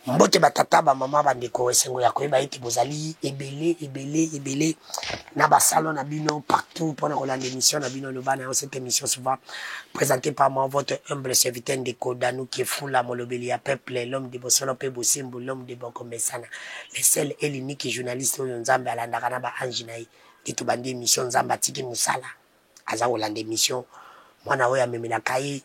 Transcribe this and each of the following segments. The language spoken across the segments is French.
Mbote batata ba mama bandeko esengo ya koyeba ete bozali ebele na ba salon na bino partout pour la émission na bino lobana cette émission souvent présentée par moi votre humble serviteur Ndeko Danou qui est fou la molobeli ya peuple l'homme de Bosolo pe Bosimbo l'homme de Bokomesana le seul et l'unique journaliste oyo Nzambe alandaka na ba ange na ye to bandi émission Nzambe tiki musala aza kolanda émission mwana oyo amemelaka ye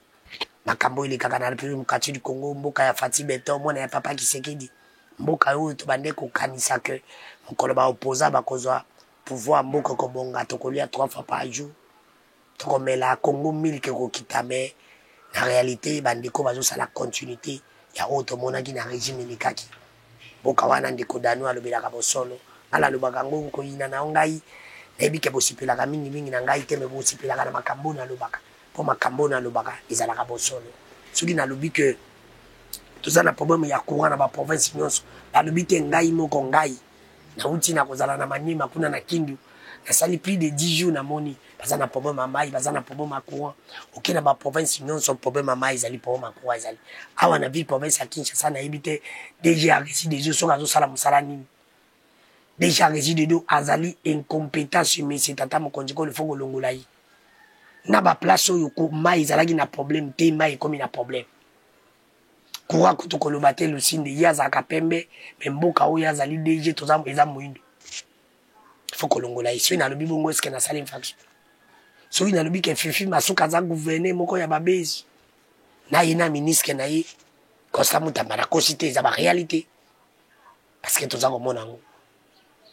makambo ile kaka na République mukati du Congo mboka ya Fati Beton mwana ya papa Kisekedi mboka oyo to bande ko kanisa que mokolo ba opposa ba kozwa pouvoir mboka ko bonga to kolia 3 fois par jour to komela Congo 1000 ke ko kitame na réalité bande ko bazo sala continuité ya auto monaki na régime likaki mboka wana Ndeko Danou alobela ka bosolo ala lobaka ngo ko ina na ngai na ebike bosipela ka mingi na ngai te me bosipela ka na makambo na lobaka pour makambo na lobaka ezalaka bosolo soki na lobi que toza na problème ya courant na ba province nyonso na lobi te ngai moko ngai na uti na kozala na manima kuna na Kindu na sali plus de 10 jours na moni baza na problème ya mai baza na problème ya courant oki na ba province nyonso problème ya mai ezali problème ya courant ezali awa na ville province ya Kinshasa na yebite déjà réside des soka zo sala musala nini déjà réside do azali incompétence mais c'est tata mokonzi ko le faut kolongola yi na ba place oyo ko mai ezalaki na problème te mai komi na problème courant kutu koloba te Lusinde yaza kapembe mboka oyo azali DG toza eza moyindo faut kolongola ici na lobi bongo eske na sala infraction so ina lobi ke fifi masuka za gouverner moko ya babezi na ina ministre na ye Costa Mutamba na cosité za ba réalité parce que toza komona ngo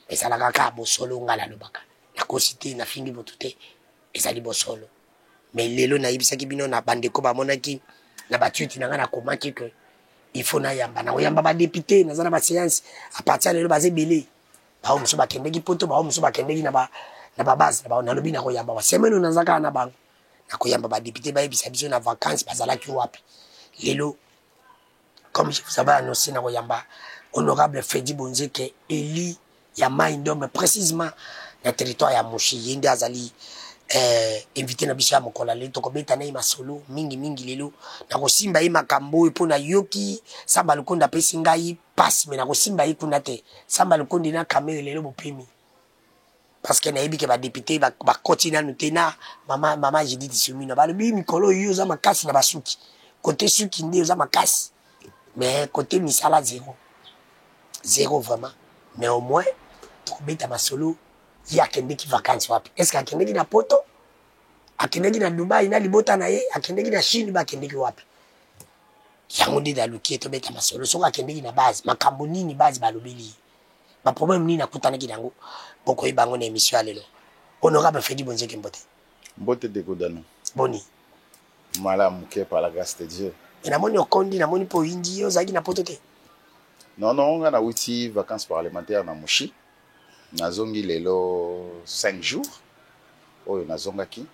ezalaka ka bosolo ngala lobaka na cosité na fingi botute ezali bosolo mais lelo na yibisaki bino na bandeko ba monaki na batuiti na ngana komaki que il faut na yamba ba député na zana ba séance à partir de lelo bazé belé ba omuso ba kendeki poto ba omuso ba kendeki na ba base na ba na lobi na ko yamba ba semeno na zaka na bango na ko yamba ba député ba yibisa biso na vacances bazala ki wapi lelo comme je vous avais annoncé na ko yamba honorable Fedi Bonzeke Eli ya Maindombe précisément na territoire ya Moshi yende azali invité na biso ya mokola le to kobeta na masolo mingi lelo na kosimba yi makambo epo na yoki samba lukonda pesi ngai passe mais na kosimba yi kuna te samba lukonda na kamere lelo bopemi parce que na yebike ba député ba kotina nutena mama Judith Sumina ba lobi mikolo yo za makasi na basuki côté suki nde za makasi mais côté misala zéro vraiment mais au moins to kobeta masolo ya kendeki vacances wapi est-ce akendeki na poto akendeki na Dubai na libota na ye akendeki na Chine ba akendeki wapi yango ndi daluki to beta masolo so akendeki na base makambo nini base balobeli ba problème nini nakutana kidango boko ibango na émission ya lelo honorable Fedi Bonzeke mbote Ndeko Danou boni mala muke par la grâce de Dieu na moni okondi na moni po indi yo zaki na poto te non nga na witi vacances parlementaires na Moshi nazongi lelo 5 jours oyo nazongaki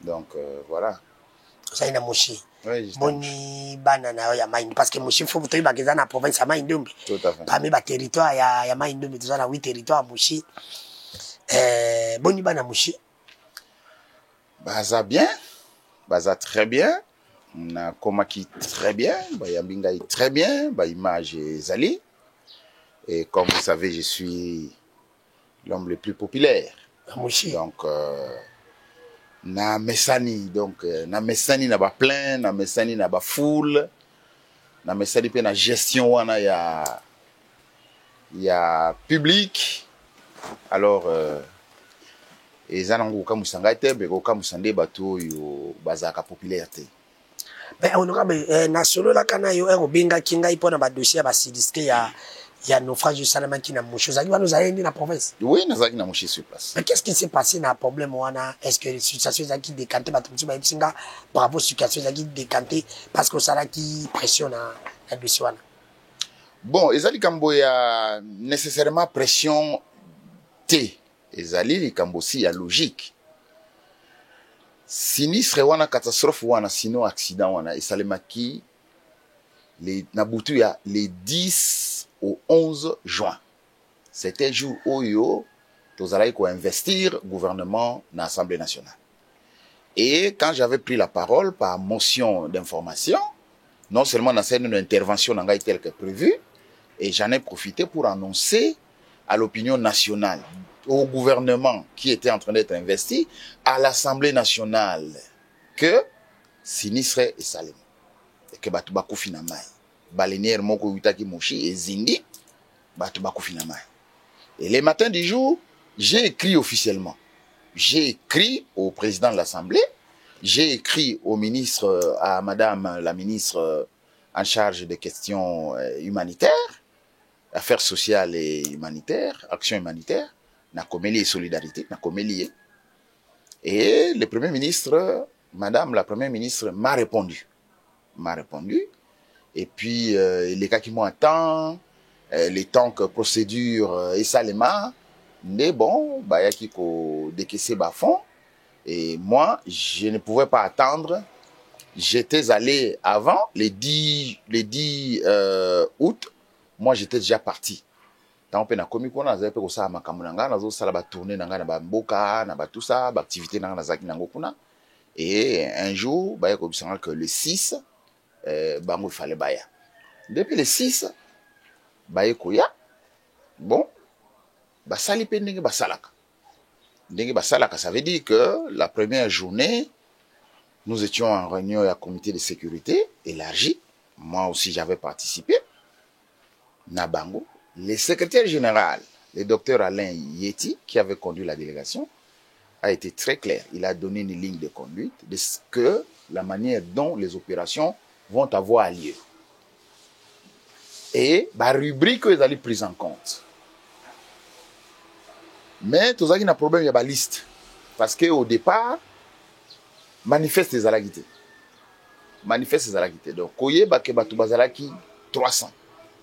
donc voilà ça ina Moshi oui boni bana na ya Maindombe parce que Moshi faut botoyi bakeza na province ya Maindombe tout à fait parmi ba territoire ya Maindombe toza na 8 territoire Moshi boni bana Moshi baza bien baza très bien na komaki très bien ba yambinga très bien ba image ezali et comme vous savez je suis l'homme le plus populaire. Donc, na mesani, na ba plein, na mesani na ba foule, na mesani pe na gestion wana ya public. Alors, ezanango ka musanga te, be ka musande bato yo bazaka popularité. Ben honorable na solo la kana yo benga kinga ipona ba dossier ba sidiske ya naufrage salama qui na Moshi zaki wana zaendi na province oui nazaki na Moshi sur place mais qu'est-ce qui s'est passé na problème wana est-ce que situation zaki décanté batumti ba ibsinga bravo situation zaki décanté parce que ça là qui pressionne na dossier wana bon ezali kambo ya nécessairement pression t ezali likambo si ya logique sinistre wana catastrophe wana sino accident wana esalemaki na butu ya les 10 au 11 juin. C'était jour où tozalaki ko investir gouvernement dans l'Assemblée nationale. Et quand j'avais pris la parole par motion d'information, non seulement dans une intervention telle que prévue, et j'en ai profité pour annoncer à l'opinion nationale, au gouvernement qui était en train d'être investi, à l'Assemblée nationale, que sinistre et salem. Et que batu baku finamai. Balenier moko utaki moshi et zindi, batu baku finamai. Et les matins du jour, j'ai écrit officiellement. J'ai écrit au président de l'Assemblée, j'ai écrit au ministre, à madame la ministre en charge des questions humanitaires, affaires sociales et humanitaires, actions humanitaires, Nakomeli et solidarité, Nakomeli. Et le premier ministre, madame la première ministre m'a répondu. Et puis, les cas qui m'attendent, les temps que procédure et salema, mais bon, bah, y a qui décaisser bas fond. Et moi, je ne pouvais pas attendre. J'étais allé avant, les 10 août, moi j'étais déjà parti. Tant que na komi kona zape ko sa makambo nanga na zo sala ba tourner nanga na ba mboka na ba tout ça, ba activité nanga na zaki nango kuna. Et un jour, bah, il y a que le 6, il fallait baya. Depuis le 6, bah, il y a bon, bah, sali pe ndenge ba salaka. Ndenge ba salaka, ça veut dire que la première journée, nous étions en réunion à comité de sécurité élargi. Moi aussi, j'avais participé. Nabango. Le secrétaire général, le docteur Alain Yeti, qui avait conduit la délégation, a été très clair. Il a donné une ligne de conduite de ce que la manière dont les opérations vont avoir lieu. Et la rubrique qu'ils allaient prise en compte. Mais tout ça qui a un problème, il y a une liste. Parce qu'au départ, manifeste les alagités. Donc, koye bake batu bazalaki 300,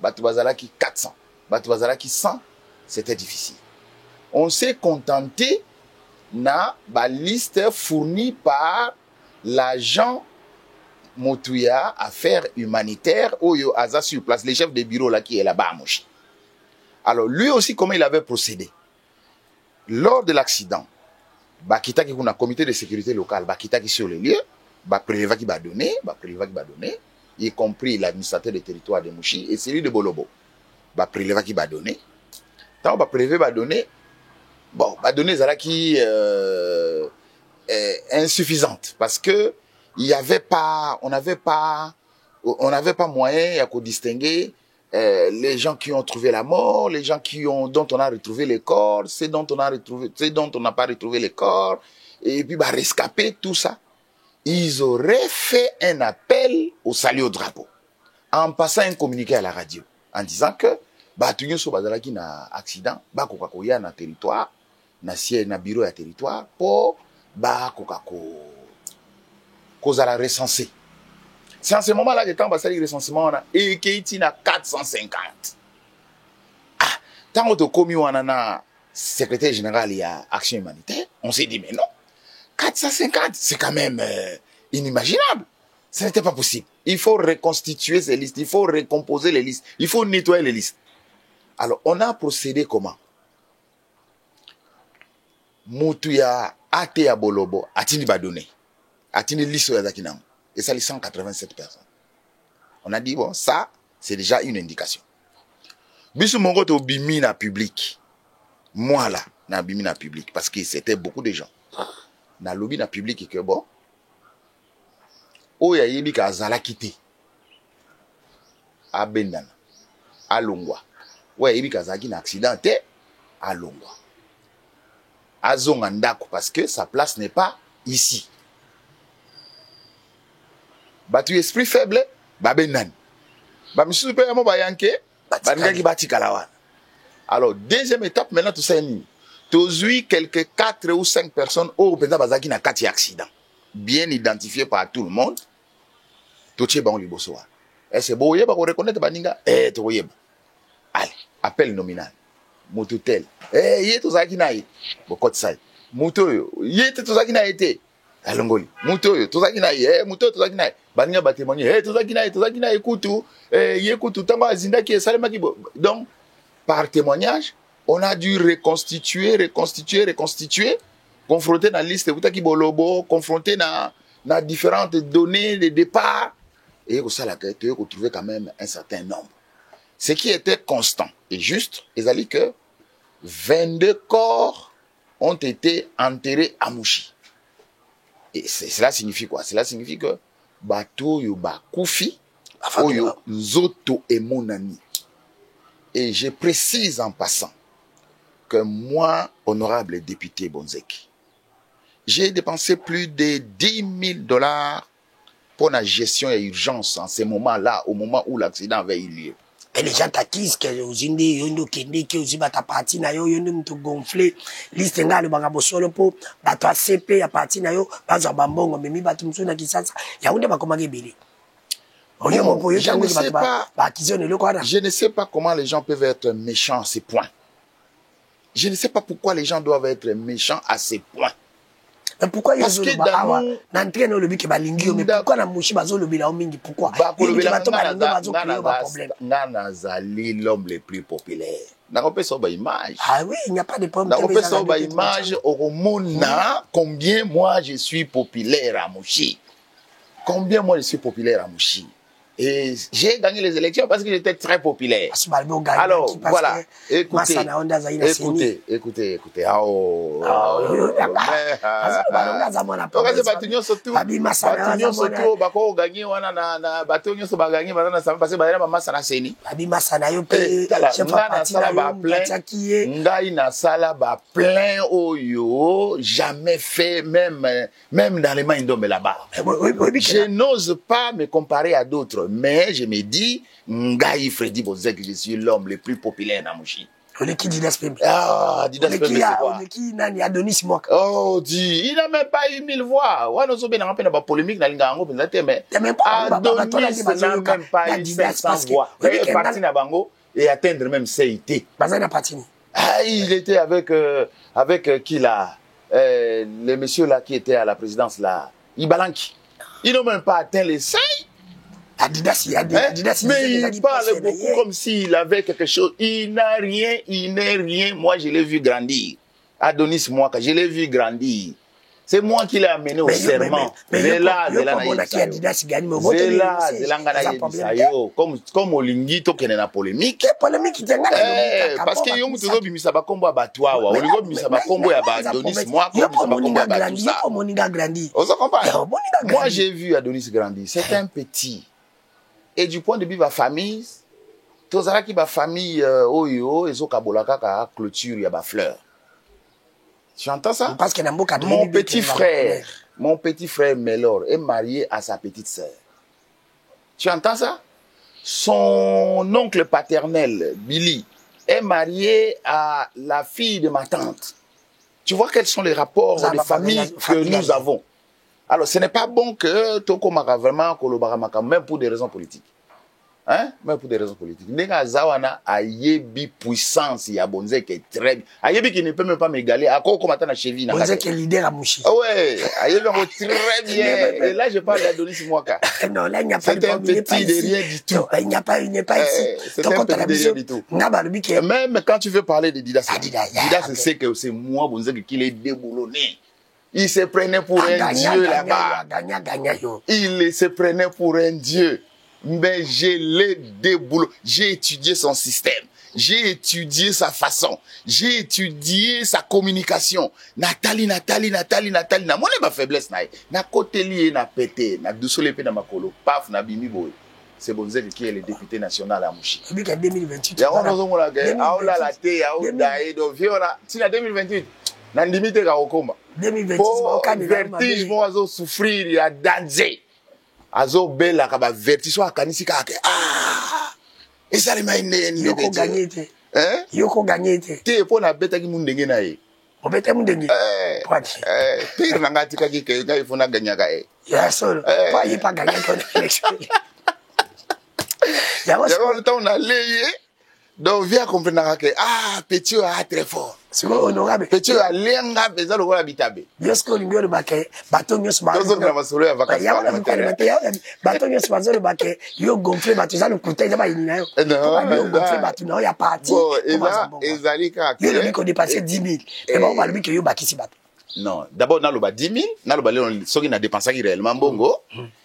batu bazalaki 400, batu bazalaki 100, c'était difficile. On s'est contenté na ba liste fournie par l'agent Motouya Affaires Humanitaires Oyo Aza sur place, le chef de bureau là qui est là-bas à Moshi. Alors lui aussi, comment il avait procédé? Lors de l'accident, Bakita qui a un comité de sécurité locale, Bakita qui sur les lieux, prélevé qui va donner, y compris l'administrateur des territoires de Mouchi et celui de Bolobo. Prélevé qui va donner. Tant prélevé va donner, bon, va donner ça qui insuffisante parce que il y avait pas, on n'avait pas moyen à distinguer les gens qui ont trouvé la mort, les gens dont on a retrouvé les corps, ceux dont on n'a pas retrouvé les corps, et puis rescaper tout ça. Ils auraient fait un appel au salut au drapeau, en passant un communiqué à la radio, en disant que tout so bazalaki na accident, kokakoya na territoire, na siège na bureau à territoire pour la recenser. C'est en ce moment-là que tant que le recensement et qui est à 450. Ah, tant que commis na secrétaire général il y a action humanitaire, on s'est dit mais non, 450 c'est quand même inimaginable. Ce n'était pas possible. Il faut reconstituer ces listes, il faut recomposer les listes, il faut nettoyer les listes. Alors on a procédé comment? Motouya ate ya Bolobo atini badone. Atini liste ya zakinango. Et ça, les 187 personnes. On a dit, bon, ça, c'est déjà une indication. Bissou Mongo to bimina public. Moi, là, na bimina public. Parce que c'était beaucoup de gens. Na lobby na public et que bon. Oya yebi ka zala kité. A Bendana. A Longwa. Oya yebi ka zaki na accidenté. A Longwa. A Zongandako. Parce que sa place n'est pas ici. Tu esprit faible, Babenan. Monsieur Super Mo Bayanke, Bangaki Bati Kalawan. Alors, deuxième étape, maintenant, tout ça est mis. Tu quelques 4 ou 5 personnes au Penda Bazaki na 4 accidents. Bien identifiés par tout le monde. Toche Ban Libosoa. Et c'est beau, yeba, reconnaître Baninga. Toyeba. Allez, appel nominal. Moutoutel. Yé, tout ça qui n'a été. Bokot Sai. Moutoyo. Yé, tout ça qui n'a été. Alongoli. Moutoyo. Tout ça qui n'a été. Moutoyo, tout ça qui n'a été. Bania ba témoigner tout ça qui na écoute écoute tamba zinda qui est salema qui donc par témoignage on a dû reconstituer confronter dans la liste qui Bolobo confronter na différentes données de départ et au salaire, tu as trouvé quand même un certain nombre. Ce qui était constant et juste, ils allaient que 22 corps ont été enterrés à Mouchi. Et cela signifie quoi? Cela signifie que bateau yo ba koufi, oyo nzoto et monani. Et je précise en passant que moi, honorable député Bonzeki, j'ai dépensé plus de 10 000 $ pour la gestion et urgence en ces moments-là, au moment où l'accident avait eu lieu. Et les gens t'accusent que aux Indiens, yondo kende, que aux ibata parti na yo, yondo mto gonflé, liste nga le bangabo solo po, bato a CP ya parti na yo, bazo bambongo, memi bato mso na kisasa, ya unde bakomage bele. Je ne sais pas comment les gens peuvent être méchants à ces points. Je ne sais pas pourquoi les gens doivent être méchants à ces points. Mais pourquoi ils parce que dans nous, n'entraîne le but que balingi, mais pourquoi na mouchi bazo le bila omingi, pourquoi? L'homme le plus populaire. Ah oui, il n'y a pas de problème. Combien moi je suis populaire à Mouchi. Combien moi je suis populaire à Mouchi. Et j'ai gagné les élections parce que j'étais très populaire. Alors, voilà. Écoutez. Jamais fait, même dans les mains d'hommes là-bas. Je n'ose pas me comparer à d'autres. Mais je me dis, Ngaï Freddy Bonzeki, je suis l'homme le plus populaire dans Mouchi. On est qui Didas Pembe? Ah, Didas Pembe, c'est quoi? On est qui Nani Adonis Mwaka? Oh, il n'a même pas eu 1000 voix. Ouais, nous sommes bien en train de polémique dans l'Ingango, mais Adonis n'a même pas eu 500 voix. Il est parti à Bango et atteindre même CIT. Ah, il était avec qui là? Le monsieur là qui était à la présidence là, Ibalanki. Ils n'ont même pas atteint les seuils. Adidas, mais il parle beaucoup comme s'il avait quelque chose. Il n'a rien, il n'est rien. Moi, je l'ai vu grandir. Adonis Mwaka, je l'ai vu grandir. C'est moi qui l'ai amené au serment. Comme Olingi, to kene na polémique. Parce que yom toujours bimisa ba kombo abatwa wa. Oligo bimisa ba kombo ya ba Adonis Mwaka, bimisa ba kombo ya ba tout ça. Moi, j'ai vu Adonis grandir. C'est un petit. Et du point de vue de ma famille, tozara ki ba famille oyo ezo kabolaka ka clôture ya ba fleur. Tu entends ça? Parce que mon petit frère Melor est marié à sa petite sœur. Tu entends ça? Son oncle paternel Billy est marié à la fille de ma tante. Tu vois quels sont les rapports de famille que nous avons. Alors, ce n'est pas bon que Toko Maka vraiment Kolobaramaka, même pour des raisons politiques. Hein? Même pour des raisons politiques. Nenga Zawana a yebi puissance, ya Bonzeki est très bien. A yebi qui ne peut même pas m'égaler. À quoi on attend à Chevy? Bonzeki est leader à Mouchi. Ouais, a yebi très bien. Et là, je parle d'Adonis Mwaka. Non, là, il n'y a pas de problème. C'est un petit de rien du tout. Il n'y a pas ici. C'est un petit de rien du tout. Même quand tu veux parler de Didas, Didas sait que c'est moi, Bonzeki, qui l'ai déboulonné. Il se prenait pour un dieu là-bas. Il se prenait pour un dieu. Mais je l'ai déboulonné. J'ai étudié son système. J'ai étudié sa façon. J'ai étudié sa communication. Nathalie. Na moi, ma faiblesse, na côté lié, na pété, na douceur épée dans ma colo. Paf, na bimi boy. C'est Bonzeki qui est le député national à Mouchi. Il y a 2028. Il y a la thé, si na 2028, na limite ka okoma. 2026, vertige, moi, azo souffrir, il y a danger. Azo bela kaba vertige, wa kanisi kake. Ah! Et ça, les mains, Yoko gagné. Hein? Yoko gagné. T'es pour la bête qui mundenge na ye. On bête mundenge. Pire na ngati kaki ke ngai fona gagna ka e. Ya solo. Pas y pas gagné ton élection. Ya le temps on a layé. Donc viens comprendre que petit a très fort. C'est honorable. Petit a lenga beza lo wala bitabe. Yosko lingo le bake bato nyos ba. Dozo na masolo ya vacances parlementaires. Bato nyos ba zo le bake yo gonfler bato za le kutai ba yina yo. Non, yo gonfler bato na ya parti. Bon, et là ezalika yo le biko dépasser 10 000. Et ba ba le biko yo bakisi bato. Non, d'abord na lo ba 10 000, na lo ba le soki na dépenser réellement bongo.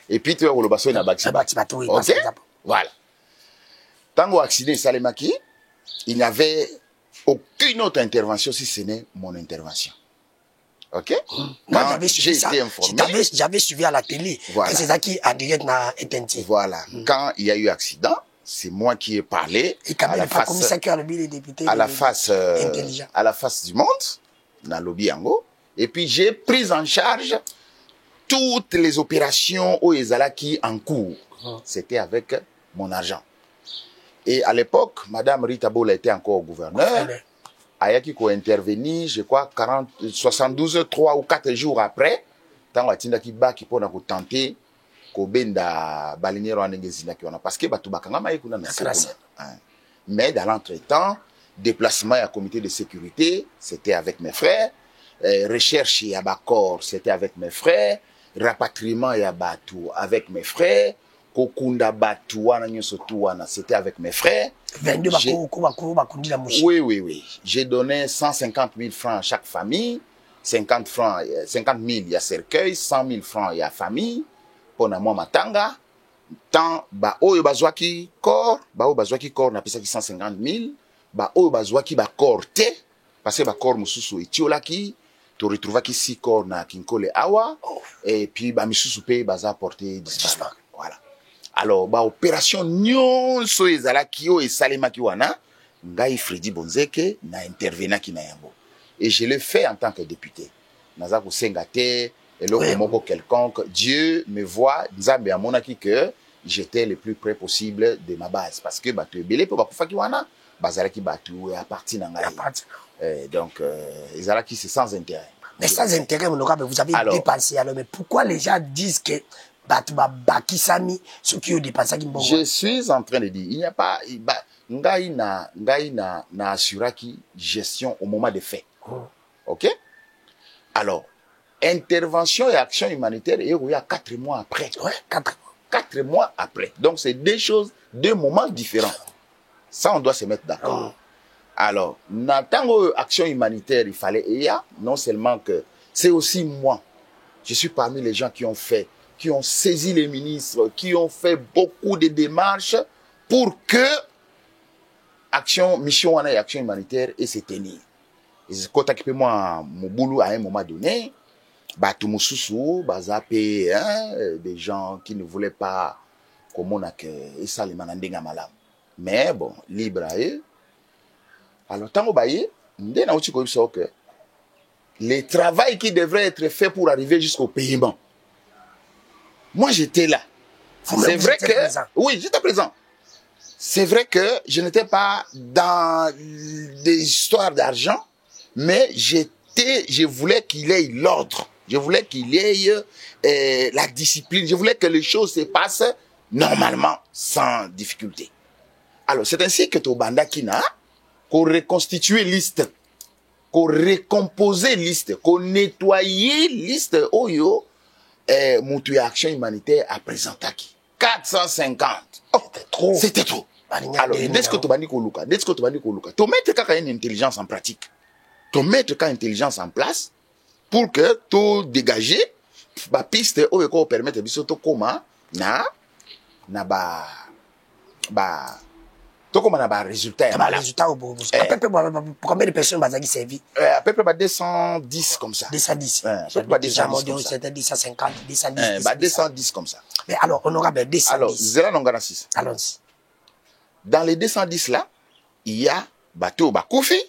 Et puis tu as le bassin na bâti. OK? Voilà. Tango accident Salemaki, il n'y avait aucune autre intervention si ce n'est mon intervention. OK? Moi, j'ai été informé. J'avais suivi à la télé. Voilà. C'est ça qui a direct na éteint. Voilà. Quand il y a eu accident, c'est moi qui ai parlé à la face du monde, dans le lobby Yango. Et puis j'ai pris en charge toutes les opérations au Ezalaki en cours. C'était avec mon argent. Et à l'époque, Madame Rita Bola était encore gouverneur. Ayaki ko intervenir, je crois, 72, 3 ou 4 jours après, tant que Tinda Kiba qui peut tenter Kobenda Baliniero Anengezina qui on a parce que Batubakanga Maïkuna na mais dans l'entretemps, déplacement à comité de sécurité, c'était avec mes frères. Recherche à Bakor, c'était avec mes frères. Rapatriement à Batou, avec mes frères. Kokunda Batouana Nyosotuana, c'était avec mes frères. 22 Oui. J'ai donné 150 000 francs à chaque famille. 50 000, il y a cercueil. 100 000 francs, il y a famille. Pour moi, Matanga. Tant, oyo bazwaki corps, bazwaki corps, na pesa ki 150 000. Oyo bazwaki corps te, parce que corps mususu etiolaki, tu retrouvaki 6 corps na Kinkole Awa, et puis misusu pe baza porté disparu. Voilà. Alors, opération nyonso ezalaki o esalemaki wana, ngai Freddy Bonzeke na intervenaki na yango. Et je l'ai fait en tant que député. Naza ko sengate, et moko quelconque, Dieu me voit, Nzambe amonaki que j'étais le plus près possible de ma base. Parce que batu belé pour bakufaki wana, bazalaki batu à partir ngai. Donc, ezalaki c'est sans intérêt. Mais sans intérêt, vous avez dépensé. Alors, mais pourquoi les gens disent que Bakisami, ceux qui ont dépensé, je suis en train de dire, il n'y a pas, ngai na assuraki gestion au moment des faits. OK? Alors, intervention et action humanitaire, il y a 4 mois après. Ouais, 4 mois après. Donc, c'est deux moments différents. Ça, on doit se mettre d'accord. Alors, dans action humanitaire, il fallait, et non seulement que, c'est aussi moi. Je suis parmi les gens qui ont saisi les ministres, qui ont fait beaucoup de démarches pour que mission et action humanitaire et se tenir. Et c'est quand tu moi, mon boulot à un moment donné, tout mususu, bazapé, des gens qui ne voulaient pas comment on a que et ça les manandenga malam. Mais bon, libre à eux. Alors tant au baillé, ndé na uti ko biso que le travail qui devrait être fait pour arriver jusqu'au paiement. Moi j'étais là. C'est vrai que présent. Oui, j'étais présent. C'est vrai que je n'étais pas dans des histoires d'argent, mais je voulais qu'il ait l'ordre. Je voulais qu'il ait la discipline. Je voulais que les choses se passent normalement, sans difficulté. Alors, c'est ainsi que Tobanda Kina, qu'on reconstitue liste, qu'on recomposait liste, qu'on nettoyait liste Oyo, Moutou Action Humanitaire à présenter. 450. Oh, c'était trop. C'était trop. Alors, dès que Tobandi Koluka, tu mettre une intelligence en pratique. Tu mettre une intelligence en place pour que tu dégages la piste où permettre de faire comment na résultat. À peu près combien de personnes vous servi? À peu près 210 comme ça. 210. Pas 210 comme ça. C'était 250, 210. 210 comme ça. Mais alors, honorable 210. Alors, 0,6. Allons-y. Dans les 210 là, il y a Bateau Bakoufi,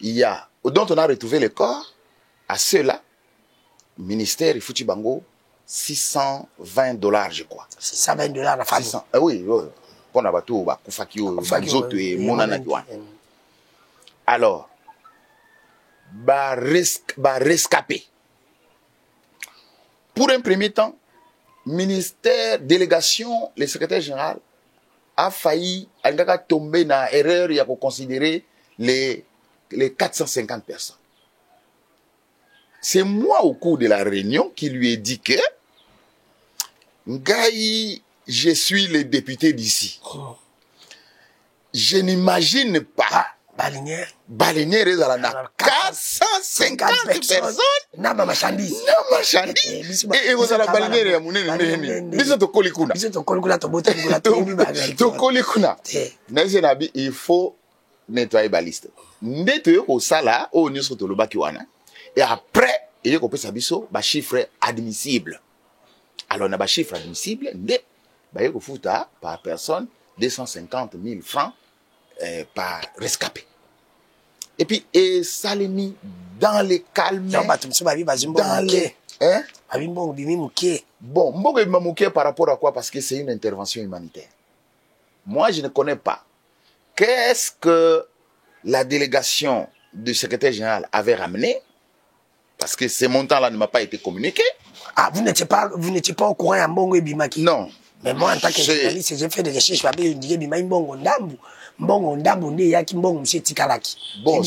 il y a, dont on a retrouvé le corps, à ceux-là, ministère Ifuti Bango, $620, je crois. $620 la femme. Oui. Pour la Bateau Bakoufaki, Banzoto et Monanakiwan. Alors, rescapé. Pour un premier temps, ministère, délégation, le secrétaire général a failli tomber dans l'erreur, il a considéré les 450 personnes. C'est moi, au cours de la réunion, qui lui ai dit que Ngaï, je suis le député d'ici. Je n'imagine pas Balinière ezala na 450 personnes na ba marchandise et ozala balinière ya munene nene biso tokoli kuna tokoli kuna na bi il faut nettoyer baliste nde toyo kosala oyo nyonso tolobaki wana et après eye kopesa biso chiffre admissible. Alors na chiffre admissible nde baye kofuta par personne 250 000 francs par rescapé. Et puis, et ça l'est mis dans les calmes. Dans les... Hein? Bon, Mbongo par rapport à quoi? Parce que c'est une intervention humanitaire. Moi, je ne connais pas. Qu'est-ce que la délégation du secrétaire général avait ramené? Parce que ce montant-là ne m'a pas été communiqué. Ah, vous n'étiez pas au courant à Mbongo et Bimaki? Non. Mais moi, en tant que journaliste, j'ai fait des recherches. Bon,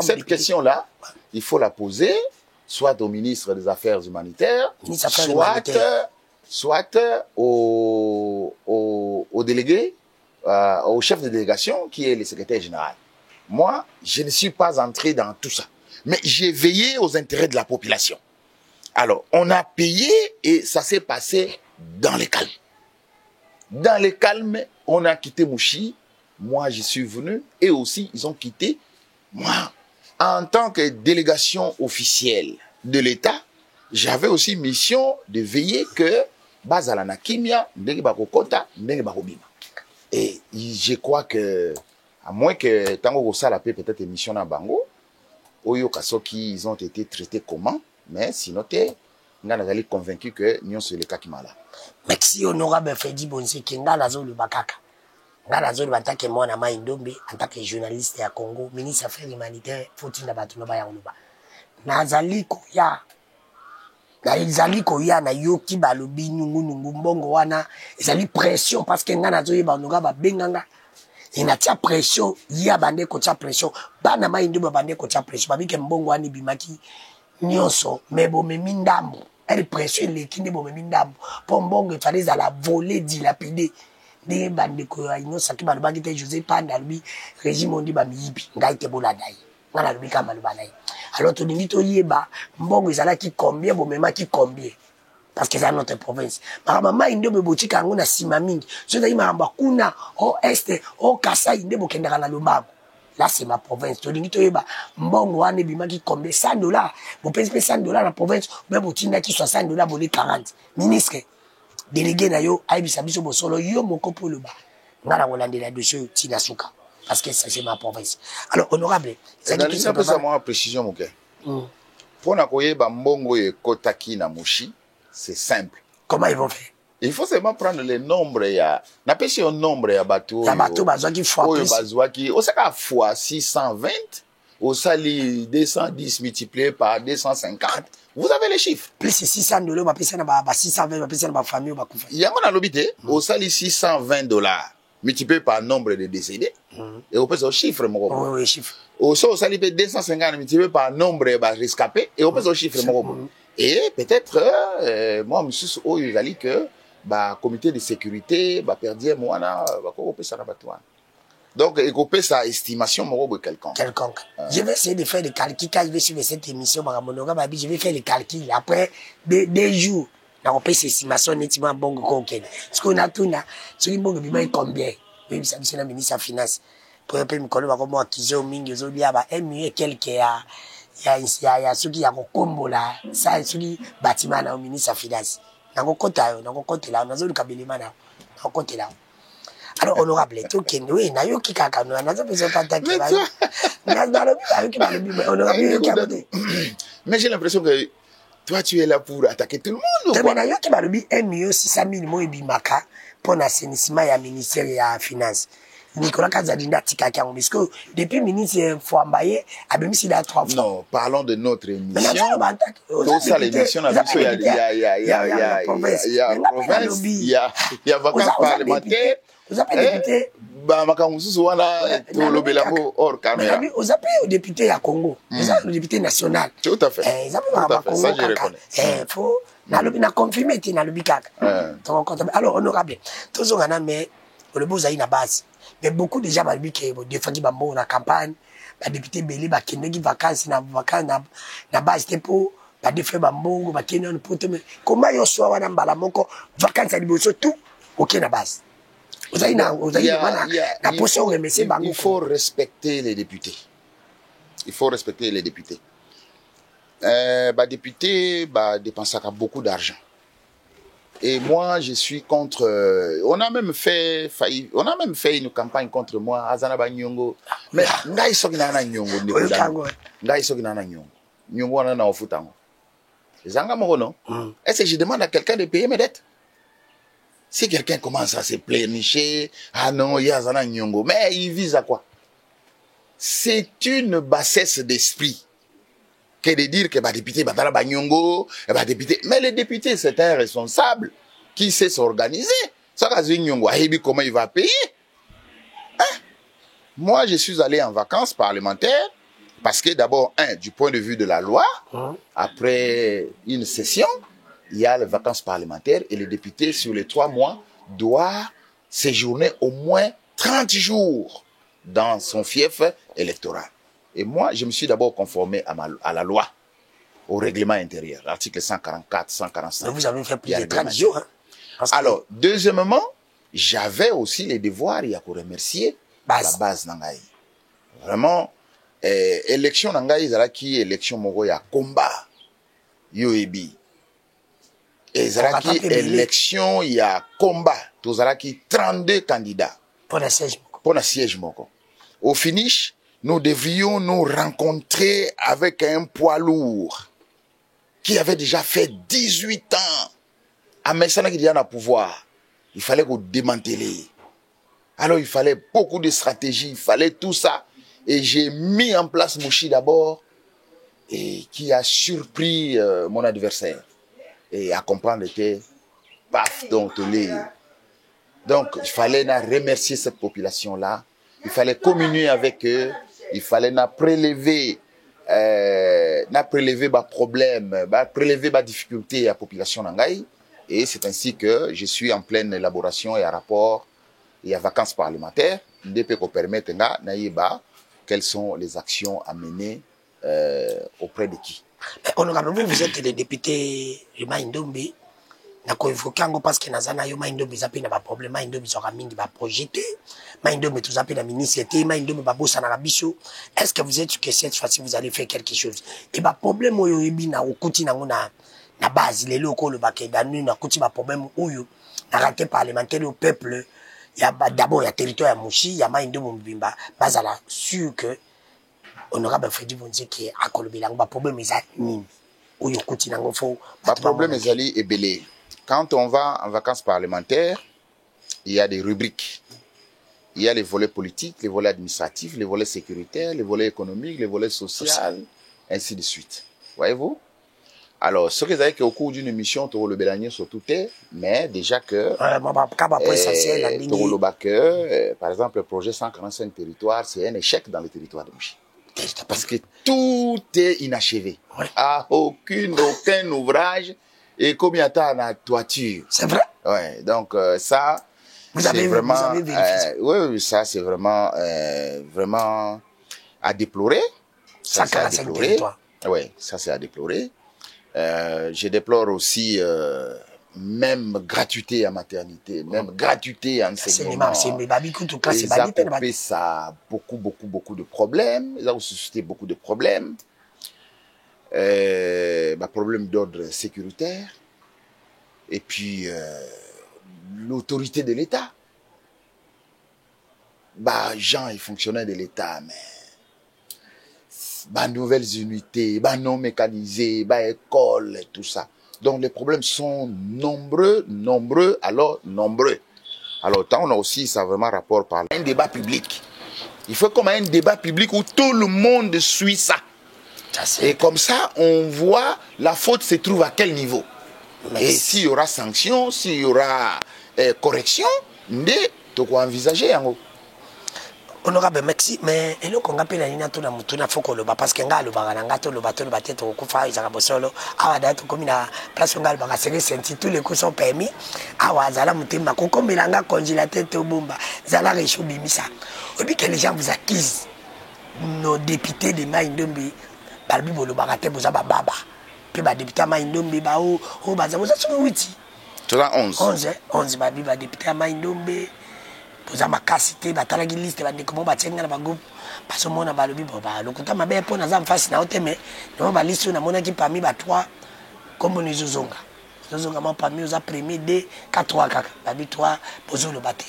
cette question-là, il faut la poser soit au ministre des Affaires humanitaires, soit au délégué, au chef de délégation qui est le secrétaire général. Moi, je ne suis pas entré dans tout ça. Mais j'ai veillé aux intérêts de la population. Alors, on a payé et ça s'est passé dans les calmes. Dans les calmes, on a quitté Mouchi. Moi, je suis venu. Et aussi, ils ont quitté. Moi, en tant que délégation officielle de l'État, j'avais aussi mission de veiller que Bazalana Kimia, Ndenge Bakokota, Ndenge Bakobima. Et je crois que, à moins que Tango Gossa la paix peut-être émission à Bango, Oyo Kasoki, ils ont été traités comment, mais sinon, on a convaincu que nous sommes les cas qui sont là. Merci honorable Freddy Bonse qui nga la zone bakaka. Nga la zone batake moi na Maindombe en tant que journaliste à Congo, ministre affaires humanitaires, faut-il na batu no ba ya oloba. Nazali koya. Nazali koya na yoki balobi nungu mbongo wana, ezali pression parce que nga nazo yeba onoga ba benganga. Inatia pression, ya bande ko tia pression, bana Maindombe bande ko tia pression, babike mbongo wani bimaki nyonso mebo memindambo. Elle pression les qui ne bon mindam pour mbongo il fallait à la voler dilapider des bandes ko ino saki baluba ki te José Panda lui régime on dit ba miyibi ngai te boladai ngana lubi kama lubanai alors to ningi to yeba mbongo ezala ki combien bon mema ki combien parce que c'est notre province mama inde be botika ngona sima mingi so dai mamba kuna au est au Kasai inde bokendaka na lubabo. Là, c'est ma province. Tu dis que mbongo wane bimaki combien $100. Vous payez $100 la province, même au Tina qui $60 bolé 40. Ministre, délégué na yo, aïe bisabiso bosolo yo moko pour le bas. Ngala rolande la dessus Tina Souka parce que c'est ma province. Alors honorable, ça dit que ça moi précision mon gars. Pour na koyeba mbongo e kotaki na Mushi, c'est simple. Comment ils vont faire? Il faut seulement prendre les nombres ya na pêché un nombre ya bateau bazwaki fois plus bazwaki au saka fois 620 au sali 210 multiplié par 250 vous avez les chiffres plus $600 ba pesa na ba 620 ba pesa na ba famille ba kufa yango na lobité au sali $620 multiplié par nombre de décédés et au pesa au chiffre moko oui chiffre au sali 250 multiplié par nombre ba rescapés et au pesa au chiffre moko et peut-être moi monsieur oh il a dit que bah comité de sécurité bah perdu moi là bah quoi ça na batouane donc et couper sa estimation moro quelconque je vais essayer de faire des calculs quand je vais suivre cette émission par monogame je vais faire les calculs après des jours na couper cette estimation nettement bongo kokene parce qu'on a tout na sur une bongo bima combien même ça c'est la ministre des finances pour payer me koloba comme akizo mingi ozolia ba mieux quelque ya ceux qui ya kokombola ça ceux qui bâtiment na ministre des finances. Alors honorable tout qui oui na yo ki kaka no na besoin d'attaquer mais j'ai l'impression que toi tu es là pour attaquer tout le monde mais na yo ki balobi 1,6 mo ebimaka pour l'assainissement ya ministère ya finance Nicolas Kazadinda tikaka parce que depuis ministre Fouambaye a même si la 3 fois. Non, parlons de notre émission. Tout ça l'émission il y a province, il y a vacances parlementaires. Vous appelez député bah makamususu wana to lobelango hors caméra. Vous appelez au député à Congo. Vous appelez le député national. Tout à fait. Ils appellent Congo. Ça je reconnais. Faut na confirmer ti na lobi kaka. Alors honorable. Tozongana mais le beau zaï na base. Mais beaucoup de gens m'ont dit que des fois qui bambo na campagne, ba député belé ba kende qui vacances na base te pour ba défait bambo ba kende on pour te comment yo so wana mbala moko vacances à liboso tout OK na base. Il faut respecter les députés. Il faut respecter les députés. Les députés dépensent beaucoup d'argent. Et moi, je suis contre. On a même fait une campagne contre moi. Azanaba Nyongo. Mais ngai soki na Nyongo ngai soki na Nyongo. Nyongo na ofutango. Zanga moko non. Est-ce que je demande à quelqu'un de payer mes dettes? Si quelqu'un commence à se plénicher, ah non, il y a Zana Nyongo, mais il vise à quoi? C'est une bassesse d'esprit que de dire que député Nyongo, député. Mais le député, c'est un responsable qui sait s'organiser. Ça, Nyongo, comment il va payer? Hein? Moi, je suis allé en vacances parlementaires parce que d'abord, du point de vue de la loi, après une session, il y a les vacances parlementaires et le député, sur les 3 mois, doit séjourner au moins 30 jours dans son fief électoral. Et moi, je me suis d'abord conformé à la loi, au règlement intérieur, l'article 144, 145. Mais vous avez fait plus de 30 jours. Hein? Alors, deuxièmement, j'avais aussi les devoirs, il y a pour remercier la base Nangaï. Vraiment, élection Nangaï, qui élection Moro, il y a combat, yoebi. Et Zaraki, élection, il y a combat. Tout Zaraki, 32 candidats. Pour le siège. Pour le siège, moko. Au finish, nous devrions nous rencontrer avec un poids lourd qui avait déjà fait 18 ans. À Messana qui a pouvoir. Il fallait qu'on démanteler. Alors, il fallait beaucoup de stratégies. Il fallait tout ça. Et j'ai mis en place Mouchi d'abord. Et qui a surpris mon adversaire. Et à comprendre que paf, donc il fallait remercier cette population-là. Il fallait communier avec eux. Il fallait prélever problème, prélever difficulté à la population d'Angaï. Et c'est ainsi que je suis en pleine élaboration et à rapport et à vacances parlementaires. L'IDP peut permettre quelles sont les actions à mener auprès de qui. Honorable, vous êtes le député de Maïndombe. Na convoqué parce que Nazana yo Maïndombe zapi na ba problème Maïndombe sera mingi ba projeté. Maïndombe tout zapi na ministère, Maïndombe ba bossa na biso. Est-ce que vous êtes sûr que cette fois-ci vous allez faire quelque chose? Et ba problème oyo yebi na okuti na ngona na base les locaux le baké danu na kuti ba problème oyo na raté parlementaire au peuple. Il y a d'abord il y a territoire ya Mouchi, il y a Maïndombe Mbimba, bazala sûr que honorable Freddy Bonzi qui est à Kolobela, le problème est ni ou yo kuti nango fo. Le problème est belé. Quand on va en vacances parlementaires, il y a des rubriques. Il y a les volets politiques, les volets administratifs, les volets sécuritaires, les volets économiques, les volets sociaux, ainsi de suite. Voyez-vous? Alors, ce que vous avez qu'au cours d'une émission, tu le Bélanier sur tout est, mais déjà que par exemple, le projet 145 territoires, c'est un échec dans le territoire de Mouchi. Parce que tout est inachevé. Aucun ouvrage et combien de temps la toiture. C'est vrai? Ouais, donc ça, c'est vraiment, oui, ça c'est vraiment, vraiment à déplorer. Ça, c'est à déplorer. Oui, ça c'est à déplorer. Je déplore aussi même gratuité à maternité, même gratuité à enseignement. Les APP, ça a beaucoup de problèmes. Ils ont suscité beaucoup de problèmes. Problème d'ordre sécuritaire. Et puis, l'autorité de l'État. Gens et fonctionnaires de l'État, mais nouvelles unités, non mécanisées, écoles, tout ça. Donc les problèmes sont nombreux. Alors, tant on a aussi ça vraiment rapport par un débat public. Il faut comme un débat public où tout le monde suit ça. Et comme ça, on voit la faute se trouve à quel niveau. Et s'il y aura sanction, s'il y aura correction, tu dois envisager en haut. Honorable merci, mais eloko nga pe na nina to na mutu na foko loba parce que nga loba na nga to loba teto kufa izaka bosolo awa da to komina place nga loba seri senti tous les coups sont permis awa zala mutemba kokombela nga congélateur to bomba zala réchaud bimisa obi que les gens vous accusent nos députés de Mai-Ndombe balbi boloba te boza baba pe ba député Mai-Ndombe ba o baza boza sur 8 11 babi ba député Mai-Ndombe poza makasite batalaki liste bandeko mo batyenga na bagroupe basomona balobi boba lokuta mabe po naza mfasi na oteme no ba liste na monaki parmi ba 3 comme nous zozonga mo parmi oza premier D 4 kaka babi 3 bozolo baté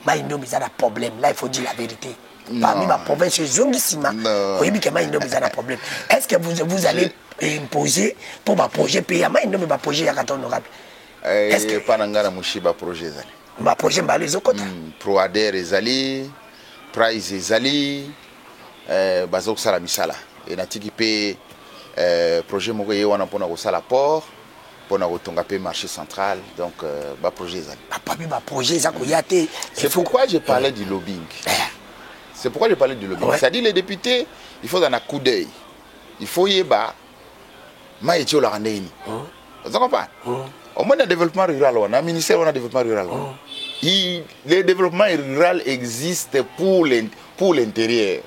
Mai-Ndombe za na problème là il faut dire la vérité parmi ma province zongisima oyebi que Mai-Ndombe za na problème est-ce que vous allez imposer pour ma projet pays Mai-Ndombe ba projet ya kata honorable est-ce que panangana mushiba projet zali ba projet mbalo ezokota Proader ezali prize ezali bazok sala misala et natiki pe projet moko ye wana pona ko sala port pona ko tonga pe marché central donc ba projet ezali ba projet za ko yate c'est pourquoi je parlais du lobbying c'est pourquoi je parlais du lobbying c'est-à-dire les députés il faut dans un coup d'œil il faut yeba ma etio la randeni vous comprenez au moins le développement rural on a ministère on a développement rural le développement rural existe pour l'intérieur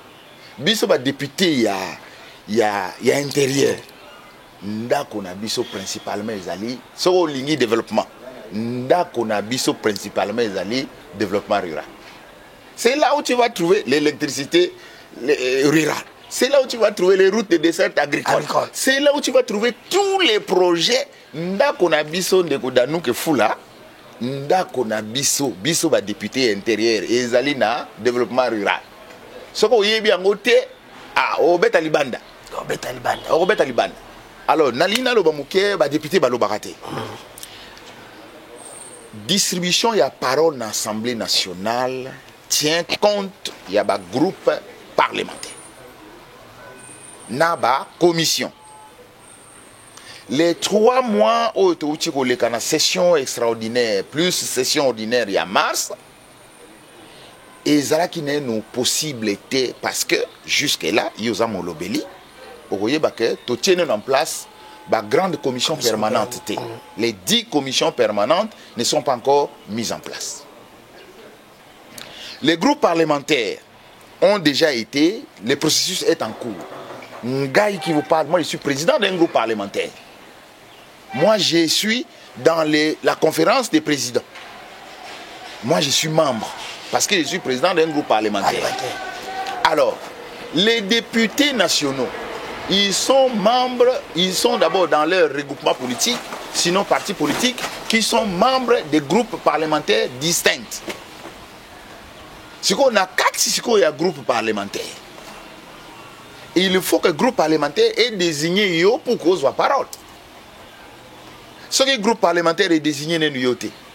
biso ba député il y a intérieur ndako na biso principalement ezali so lingi développement ndako na biso principalement ezali développement rural c'est là où tu vas trouver l'électricité rurale. C'est là où tu vas trouver les routes de dessert agricole. C'est là où tu vas trouver tous les projets. Ndako na biso ndeko danuke fula. Ndako na biso ba député intérieur ezali na développement rural. Soko yebi angote obeta libanda. Obeta libanda. Alors nalina lo bamuke ba député ba lo bakate. Distribution ya parole na Assemblée nationale tient compte ya ba groupe parlementaire. Naba commission. Les 3 mois où tu as une session extraordinaire plus session ordinaire il y a mars, et ça qui n'est pas possible parce que jusque là il y a mon lobeli. Vous voyez que tu tiens en place la grande commission permanente. Les 10 commissions permanentes ne sont pas encore mises en place. Les groupes parlementaires ont déjà été, le processus est en cours. Un gars qui vous parle, moi je suis président d'un groupe parlementaire. Moi je suis dans la conférence des présidents. Moi je suis membre parce que je suis président d'un groupe parlementaire. Alors, les députés nationaux, ils sont membres, ils sont d'abord dans leur regroupement politique, sinon partis politiques, qui sont membres des groupes parlementaires distincts. Si on a 4, si on a un groupe parlementaire. Il faut que le groupe parlementaire ait désigné yo pour qu'on soit parole. Si le groupe parlementaire est désigné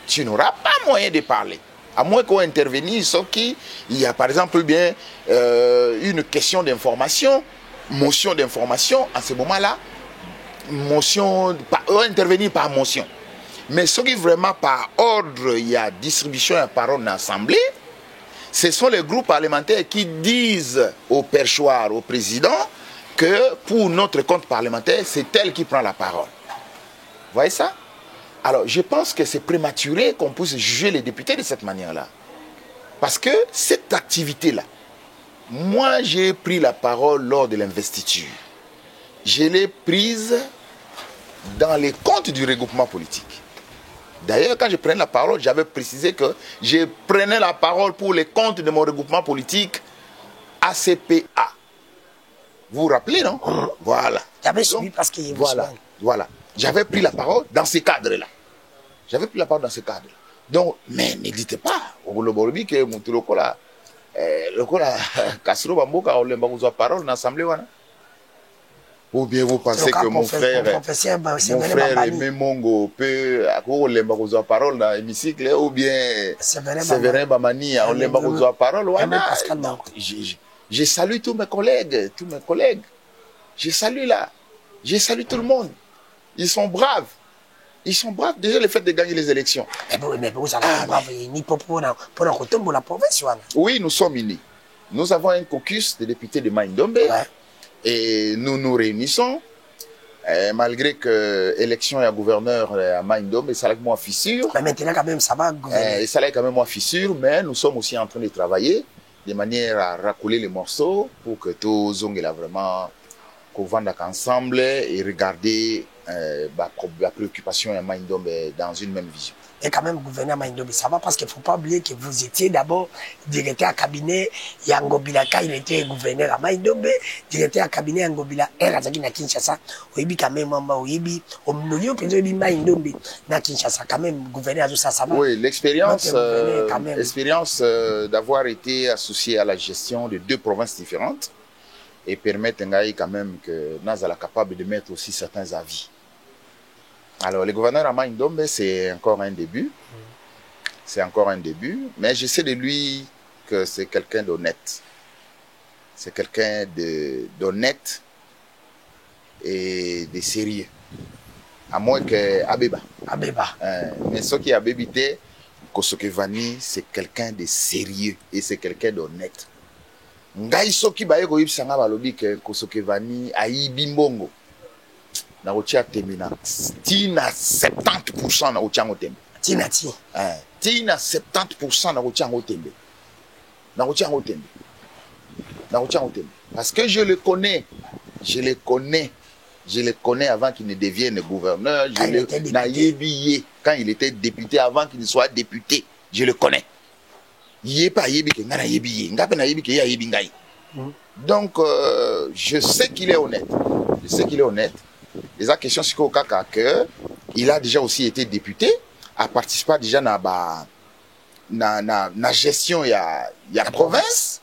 tu n'auras pas moyen de parler. À moins qu'on intervienne, sauf qu'il y a par exemple bien une question d'information, motion d'information, à ce moment-là, motion, intervenir par motion. Mais ce qui vraiment par ordre, il y a distribution de parole dans l'Assemblée, ce sont les groupes parlementaires qui disent au perchoir, au président, que pour notre compte parlementaire, c'est elle qui prend la parole. Vous voyez ça? Alors, je pense que c'est prématuré qu'on puisse juger les députés de cette manière-là. Parce que cette activité-là, moi, j'ai pris la parole lors de l'investiture. Je l'ai prise dans les comptes du regroupement politique. D'ailleurs, quand je prenais la parole, j'avais précisé que je prenais la parole pour les comptes de mon regroupement politique ACPA. Vous vous rappelez, non? Voilà. J'avais suivi parce qu'il y a Voilà. J'avais pris la parole dans ces cadres-là. J'avais pris la parole dans ces cadres-là. Donc, mais n'hésitez pas. Au Loborobi, que mon là, Castro Bamboka, on l'a la parole dans l'Assemblée. Ou bien vous pensez que mon frère Aimé Mongo peut avoir la parole dans l'hémicycle, ou bien Séverin Bamani, on l'a la parole. Je salue tous mes collègues. Je salue tout le monde. Ils sont braves. Déjà le fait de gagner les élections. Mais vous allez brave ni pour la province. Oui, nous sommes unis. nous avons un caucus de députés de Mai-Ndombe. Ouais. Et nous nous réunissons. Malgré que l'élection à gouverneur à Mai-Ndombe, ça moi fissure. Mais maintenant, quand même, ça va gouverner. Et ça quand même moi fissure, mais nous sommes aussi en train de travailler de manière à racouler les morceaux pour que tous on là vraiment qu'on vende ensemble et regarder la préoccupation à Mai-Ndombe dans une même vision. Et quand même, gouverneur Mai-Ndombe, ça va parce qu'il ne faut pas oublier que vous étiez d'abord directeur à cabinet Yangobila quand il était gouverneur à Mai-Ndombe, directeur à cabinet Yangobila Erazaki na Kinshasa, oyebi quand même mamba oyebi omnolio penzo oyebi Mai-Ndombe na Kinshasa quand même gouverneur à ça va. Oui, l'expérience d'avoir été associé à la gestion de 2 provinces différentes et permettre quand même que Nazala capable de mettre aussi certains avis. Alors, le gouverneur à Mai-Ndombe, c'est encore un début. C'est encore un début. Mais je sais de lui que c'est quelqu'un d'honnête. C'est quelqu'un d'honnête et de sérieux. À moins que Abeba. Abeba. Mais ce qui est Abébité, Kosokevani, c'est quelqu'un de sérieux et c'est quelqu'un d'honnête. Ngai soki baye ko yibsanga balobi ke Kosokevani ayibi mbongo. Na otia temina tina 70% na otia ngotembe tina ti tina 70% na otia ngotembe na otia ngotembe na otia ngotembe parce que je le connais avant qu'il ne devienne gouverneur. Quand il était député, avant qu'il ne soit député, je le connais. Donc je sais qu'il est honnête. Les questions c'est que il a déjà aussi été député, a participé déjà à la gestion il y a province.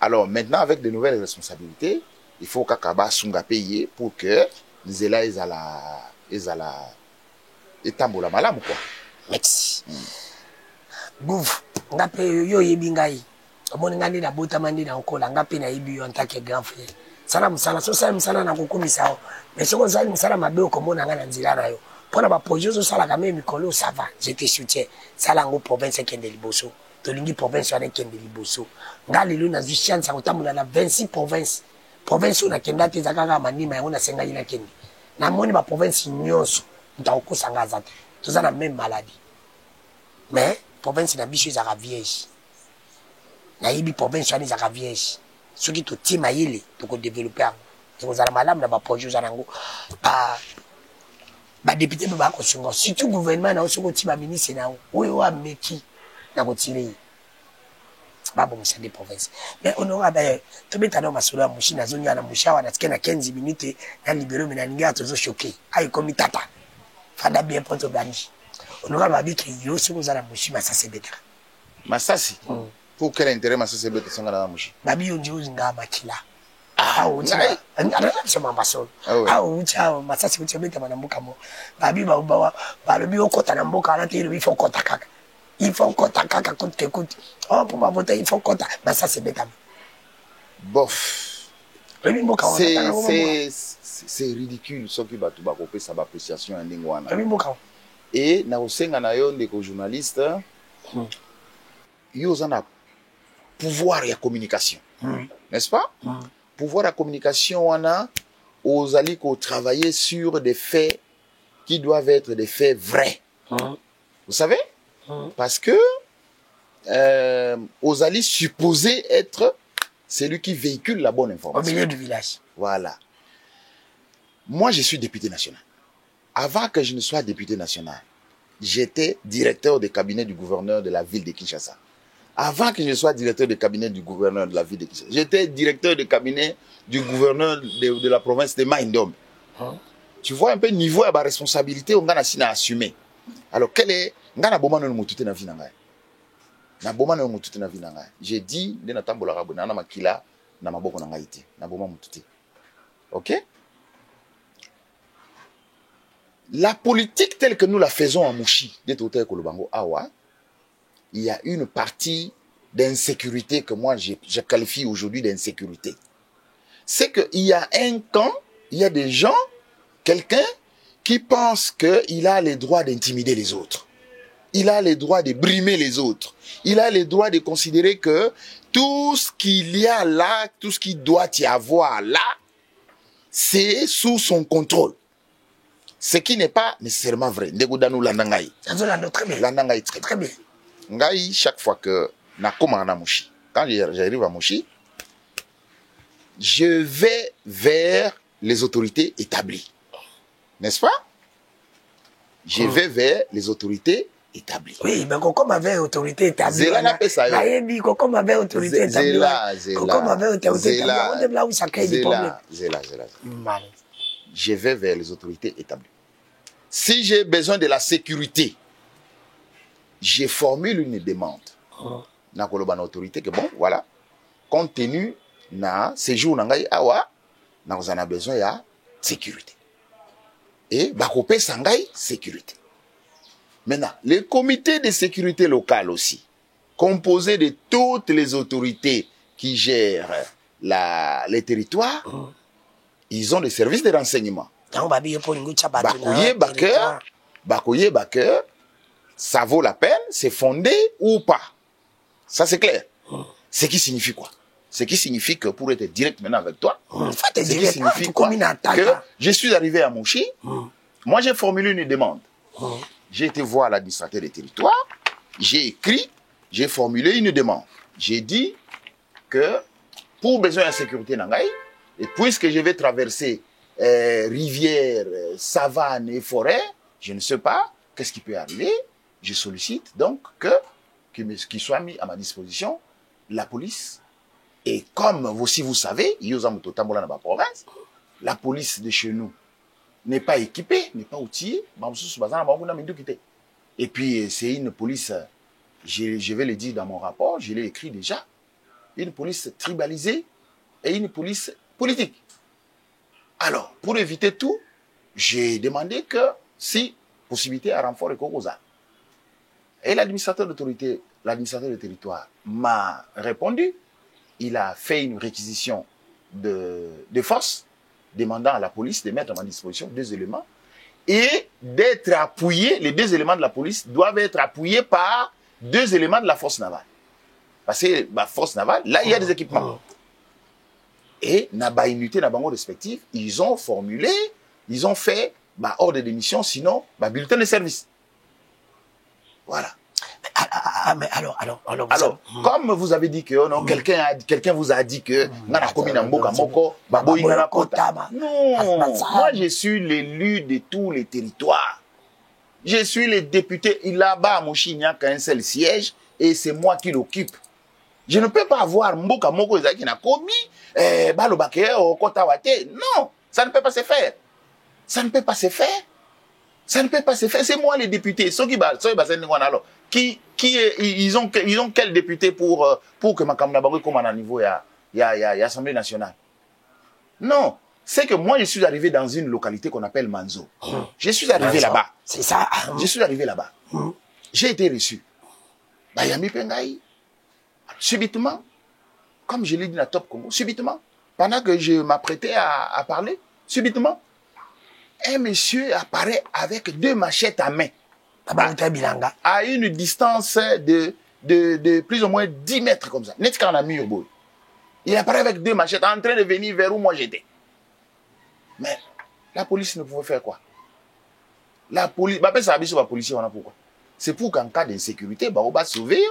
Alors maintenant avec de nouvelles responsabilités, il faut qu'Akaba Sunga payer pour que les élèves étambola malamu quoi. Merci. Gouf, ngape yo yebingai. Omoni ngani na bota mandi na okola ngape na yebi en tant que grand frère. Sala musala so sala musala na kokomisa o. Mais soko sala musala mabe okomona ngana nzila na yo. Pona ba projet so sala quand même mikolo ça va. Je te soutiens. Sala ngo province kende liboso. Tolingi province wana kende liboso. Ngali lu na chance kotamula na 26 provinces. Province na kenda te zakaka manima yango na senga ina kende. Na moni ba province nyonso ntakokosa ngaza te. Toza na même maladie. Mais province na biso ezaka vierge. Na yibi province wana ezaka vierge. Soki totima yele toko développer yango. Tokozala malamu na ba projet za nango. Ba député ba ko sungo. Surtout gouvernement na osoko tima ministre na oyo wa meki na kotire. Babo misa de province. Mais honorable to beta na masolo ya mushi na zonya na mushawa na tikena 15 minutes na libéro mena ninga tozo choquer. Ai komi tata. Fada bien poto bandi. Honorable babiki yo soko za na mushi masase beta. Masasi. Pour quel intérêt Masasi beta songa na mushi? Babi yo njo nga makila. Ucha sema masolo. Ucha masasi ucha beta manambuka mo. Babi ba babi okota na mboka ala te il faut kota kaka. Il faut kota kaka écoute. Oh pour ma voter il faut kota. Masasi beta. Bof. C'est ridicule ce qui va tout bakoper sa appréciation en lingwana. Et na osenga na yo ndeko journaliste yo zana pouvoir ya communication. N'est-ce pas? Pouvoir de communication, on a aux alliés qui travailler sur des faits qui doivent être des faits vrais. Vous savez? Parce que aux alliés supposés être celui qui véhicule la bonne information. Au milieu du village. Voilà. Moi, je suis député national. Avant que je ne sois député national, j'étais directeur de cabinet du gouverneur de la ville de Kinshasa. Avant que je sois directeur de cabinet du gouverneur de la ville de Kinshasa, j'étais directeur de cabinet du gouverneur de la province de Mai-Ndombe. Tu vois un peu le niveau de la responsabilité, on a assumé. Alors, quel est... J'ai dit, ok? La politique telle que nous la faisons à Mouchi, il y a une partie d'insécurité que moi je qualifie aujourd'hui d'insécurité. C'est qu'il y a un camp, il y a des gens, quelqu'un qui pense qu'il a le droit d'intimider les autres. il a le droit de brimer les autres. Il a le droit de considérer que tout ce qu'il y a là, tout ce qu'il doit y avoir là, c'est sous son contrôle. Ce qui n'est pas nécessairement vrai. Ndegoudano landangai. Très bien. Landangai Très bien. Ngai, chaque fois que na koma na Mouchi, quand j'arrive à Mouchi, je vais vers les autorités établies. N'est-ce pas? Je vais vers les autorités établies. Oui, mais comme avait autorité établie. Zéla n'a pas ça. Comme avait autorité établie. Comme avait autorité établie. On est là où ça crée des problèmes. Zéla. Je vais vers les autorités établies. Si j'ai besoin de la sécurité, je formule une demande. Na koloba na autorité que bon, voilà, compte tenu na séjour nangai awa, na on a besoin de sécurité. Et bakopé sangai sécurité. Maintenant, le comité de sécurité locale aussi, composé de toutes les autorités qui gèrent les territoires, ils ont des services de renseignement. Bakoye Baker, ça vaut la peine, c'est fondé ou pas. Ça c'est clair. Ce qui signifie quoi? Ce qui signifie que pour être direct maintenant avec toi, ce qui signifie quoi? Que je suis arrivé à Mouchi, moi j'ai formulé une demande. J'ai été voir l'administrateur des territoires, j'ai écrit, j'ai formulé une demande. J'ai dit que pour besoin de sécurité Nangaï, et puisque je vais traverser rivières, savanes et forêts, je ne sais pas qu'est-ce qui peut arriver. Je sollicite donc qu'il soit mis à ma disposition la police. Et comme aussi vous savez, la police de chez nous n'est pas équipée, n'est pas outillée. Et puis c'est une police, je vais le dire dans mon rapport, je l'ai écrit déjà, une police tribalisée et une police politique. Alors, pour éviter tout, j'ai demandé que si possibilité à renfort et Kokoza. Et l'administrateur d'autorité, l'administrateur du territoire m'a répondu. Il a fait une réquisition de force, demandant à la police de mettre à ma disposition 2 éléments et d'être appuyés, les 2 éléments de la police doivent être appuyés par 2 éléments de la force navale. Parce que la force navale, là, il y a des équipements. Et, na ba unité, na bango respectif, ils ont formulé, ils ont fait, ordre de mission, sinon, bulletin de service. Voilà. Mais alors, comme vous avez dit que non, quelqu'un vous a dit que non, moi je suis l'élu de tous les territoires. Je suis le député. Là-bas à Mouchi, il n'y a qu'un seul siège et c'est moi qui l'occupe. Je ne peux pas avoir Mboka Moko qui n'a commis Balobake au Kotawate. Non, ça ne peut pas se faire. Ça ne peut pas se faire. Ça ne peut pas se faire. C'est moi les députés. Ils ont quel député pour que ma camarade comme à niveau il y a Assemblée nationale. Non, c'est que moi je suis arrivé dans une localité qu'on appelle Manzo. Je suis arrivé là-bas. C'est ça. Je suis arrivé là-bas. J'ai été reçu. Bayami Pengaï. Subitement, comme je l'ai dit à Top Congo, subitement, pendant que je m'apprêtais à parler, subitement, un monsieur apparaît avec 2 machettes à main. À une distance de plus ou moins 10 mètres comme ça. Net quand on a mis au bout. Il apparaît avec 2 machettes en train de venir vers où moi j'étais. Mais la police ne pouvait faire quoi? La police, pourquoi? C'est pour qu'en cas d'insécurité, on va sauver.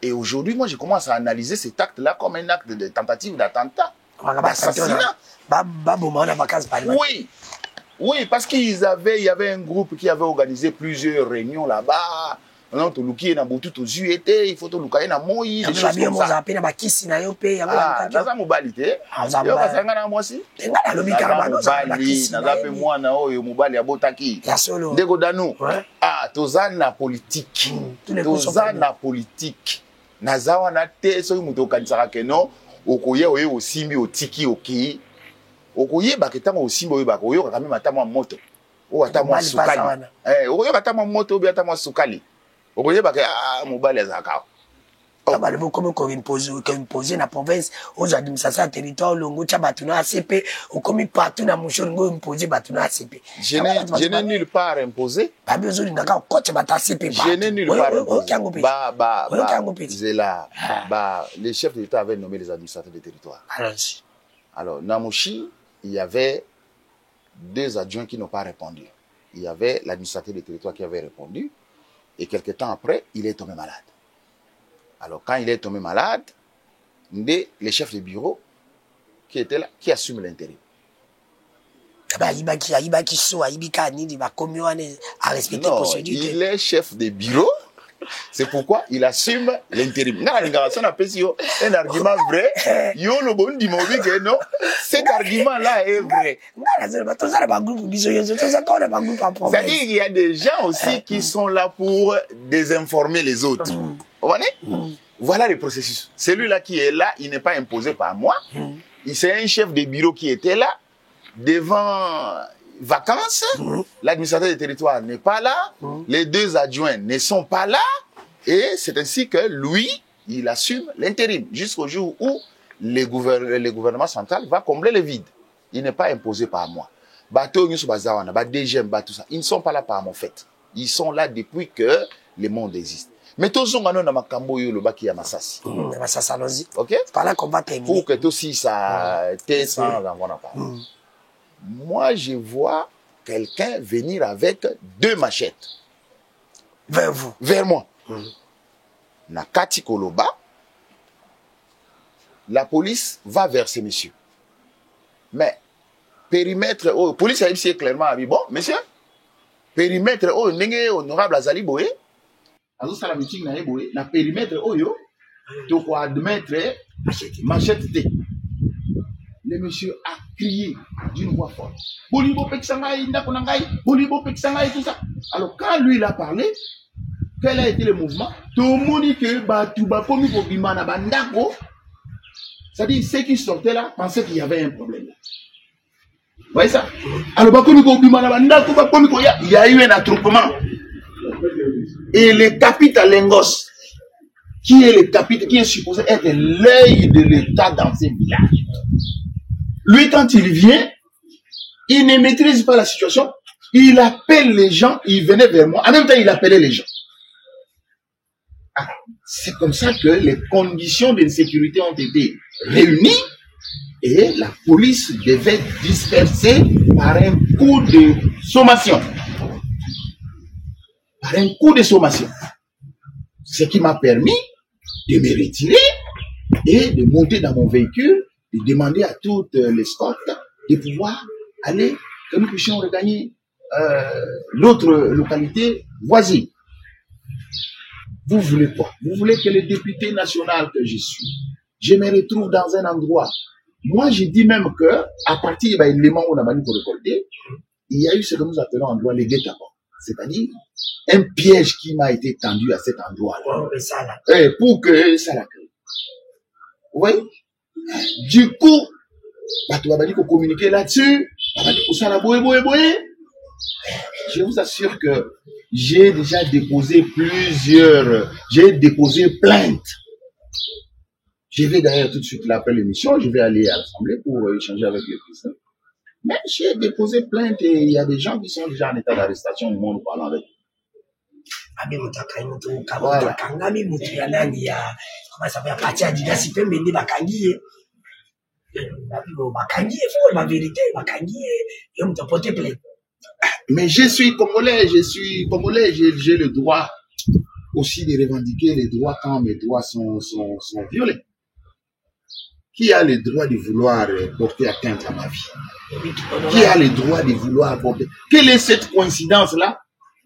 Et aujourd'hui, moi, je commence à analyser cet acte-là comme un acte de tentative d'attentat, d'assassinat. Oui. Oui, parce il y avait un groupe qui avait organisé plusieurs réunions là-bas. Il faut tout le na moi, des choses comme ça. Tozana politique. Tozana politique. Nazawa na te so muto kanisaka ke non okoye oye osimbi otiki oki okoye baketama osimbi oye bakoyo kaka matama moto o atama sukali okoye batama moto bi atama sukali okoye bake mobali azaka Comme imposer la province, aux administrations territoire, longo, tchabatuna, ACP, ou comme partout dans mon chongo, imposer batuna ACP. Je n'ai nulle part imposé. Pas besoin d'un coach bat ACP. Je n'ai nulle part imposé. Zela, les chefs de l'État avaient nommé les administrateurs de territoire. Alors, Namouchi, il y avait 2 adjoints qui n'ont pas répondu. Il y avait l'administrateur de territoire qui avait répondu. Et quelques temps après, il est tombé malade. Alors, quand il est tombé malade, les chefs de bureau qui étaient là, qui assument l'intérim. Non, il est chef de bureau. C'est pourquoi il assume l'intérim. Un argument vrai. Cet argument-là est vrai. C'est-à-dire qu'il y a des gens aussi qui sont là pour désinformer les autres. Vous voyez? Voilà le processus. Celui-là qui est là, il n'est pas imposé par moi. C'est un chef de bureau qui était là, devant vacances. L'administrateur du territoire n'est pas là. Les 2 adjoints ne sont pas là. Et c'est ainsi que lui, il assume l'intérim jusqu'au jour où le gouvernement central va combler le vide. Il n'est pas imposé par moi. Ils ne sont pas là par mon fait. Ils sont là depuis que le monde existe. Mais tous sont dans makambo yo loba qui a Massassi. Massassi, allons-y. Ok? Par là qu'on va terminer. Pour que tout si ça t'est sans avoir pas. Moi, je vois quelqu'un venir avec 2 machettes. Vers vous. Vers moi. Nakati Koloba. La police va vers ces messieurs. Mais, périmètre, police a ici clairement dit, bon, monsieur, périmètre, n'est honorable Azali Boé. La meeting na Boé, na périmètre, tu peux admettre machette T. Le monsieur a crié d'une voix forte. Bolibo Peksangaï, Ndakonangaï, Bolibo Peksangaï, tout ça. Alors, quand lui, il a parlé, quel a été le mouvement? Tout le monde dit que Batouba Komi Bobimana Bandako, c'est-à-dire ceux qui sortaient là pensaient qu'il y avait un problème. Vous voyez ça? Alors, Bakomi Bobimana Bandako, il y a eu un attroupement. Et le capitaine Lengos, qui est supposé être l'œil de l'État dans ces villages. Lui, quand il vient, il ne maîtrise pas la situation. Il appelle les gens, il venait vers moi. En même temps, il appelait les gens. C'est comme ça que les conditions d'insécurité ont été réunies et la police devait disperser par un coup de sommation. Par un coup de sommation. Ce qui m'a permis de me retirer et de monter dans mon véhicule, de demander à toute l'escorte de pouvoir aller, que nous puissions regagner l'autre localité voisine. Vous voulez quoi? Vous voulez que le député national que je suis, je me retrouve dans un endroit. Moi, je dis même que, à partir de l'élément où on a manié pour récolter, il y a eu ce que nous appelons endroit les guet-apens. C'est-à-dire, un piège qui m'a été tendu à cet endroit-là. Pour que ça l'accueille. Vous voyez? Du coup, tu vas dire qu'on communiquer là-dessus. Je vous assure que j'ai déjà déposé j'ai déposé plainte. Je vais d'ailleurs tout de suite l'appeler l'émission, je vais aller à l'Assemblée pour échanger avec le président. Mais j'ai déposé plainte et il y a des gens qui sont déjà en état d'arrestation au monde parlant avec eux. Voilà. Mais je suis congolais, j'ai le droit aussi de revendiquer les droits quand mes droits sont violés. Qui a le droit de vouloir porter atteinte à ma vie? Qui a le droit de vouloir porter? Quelle est cette coïncidence-là?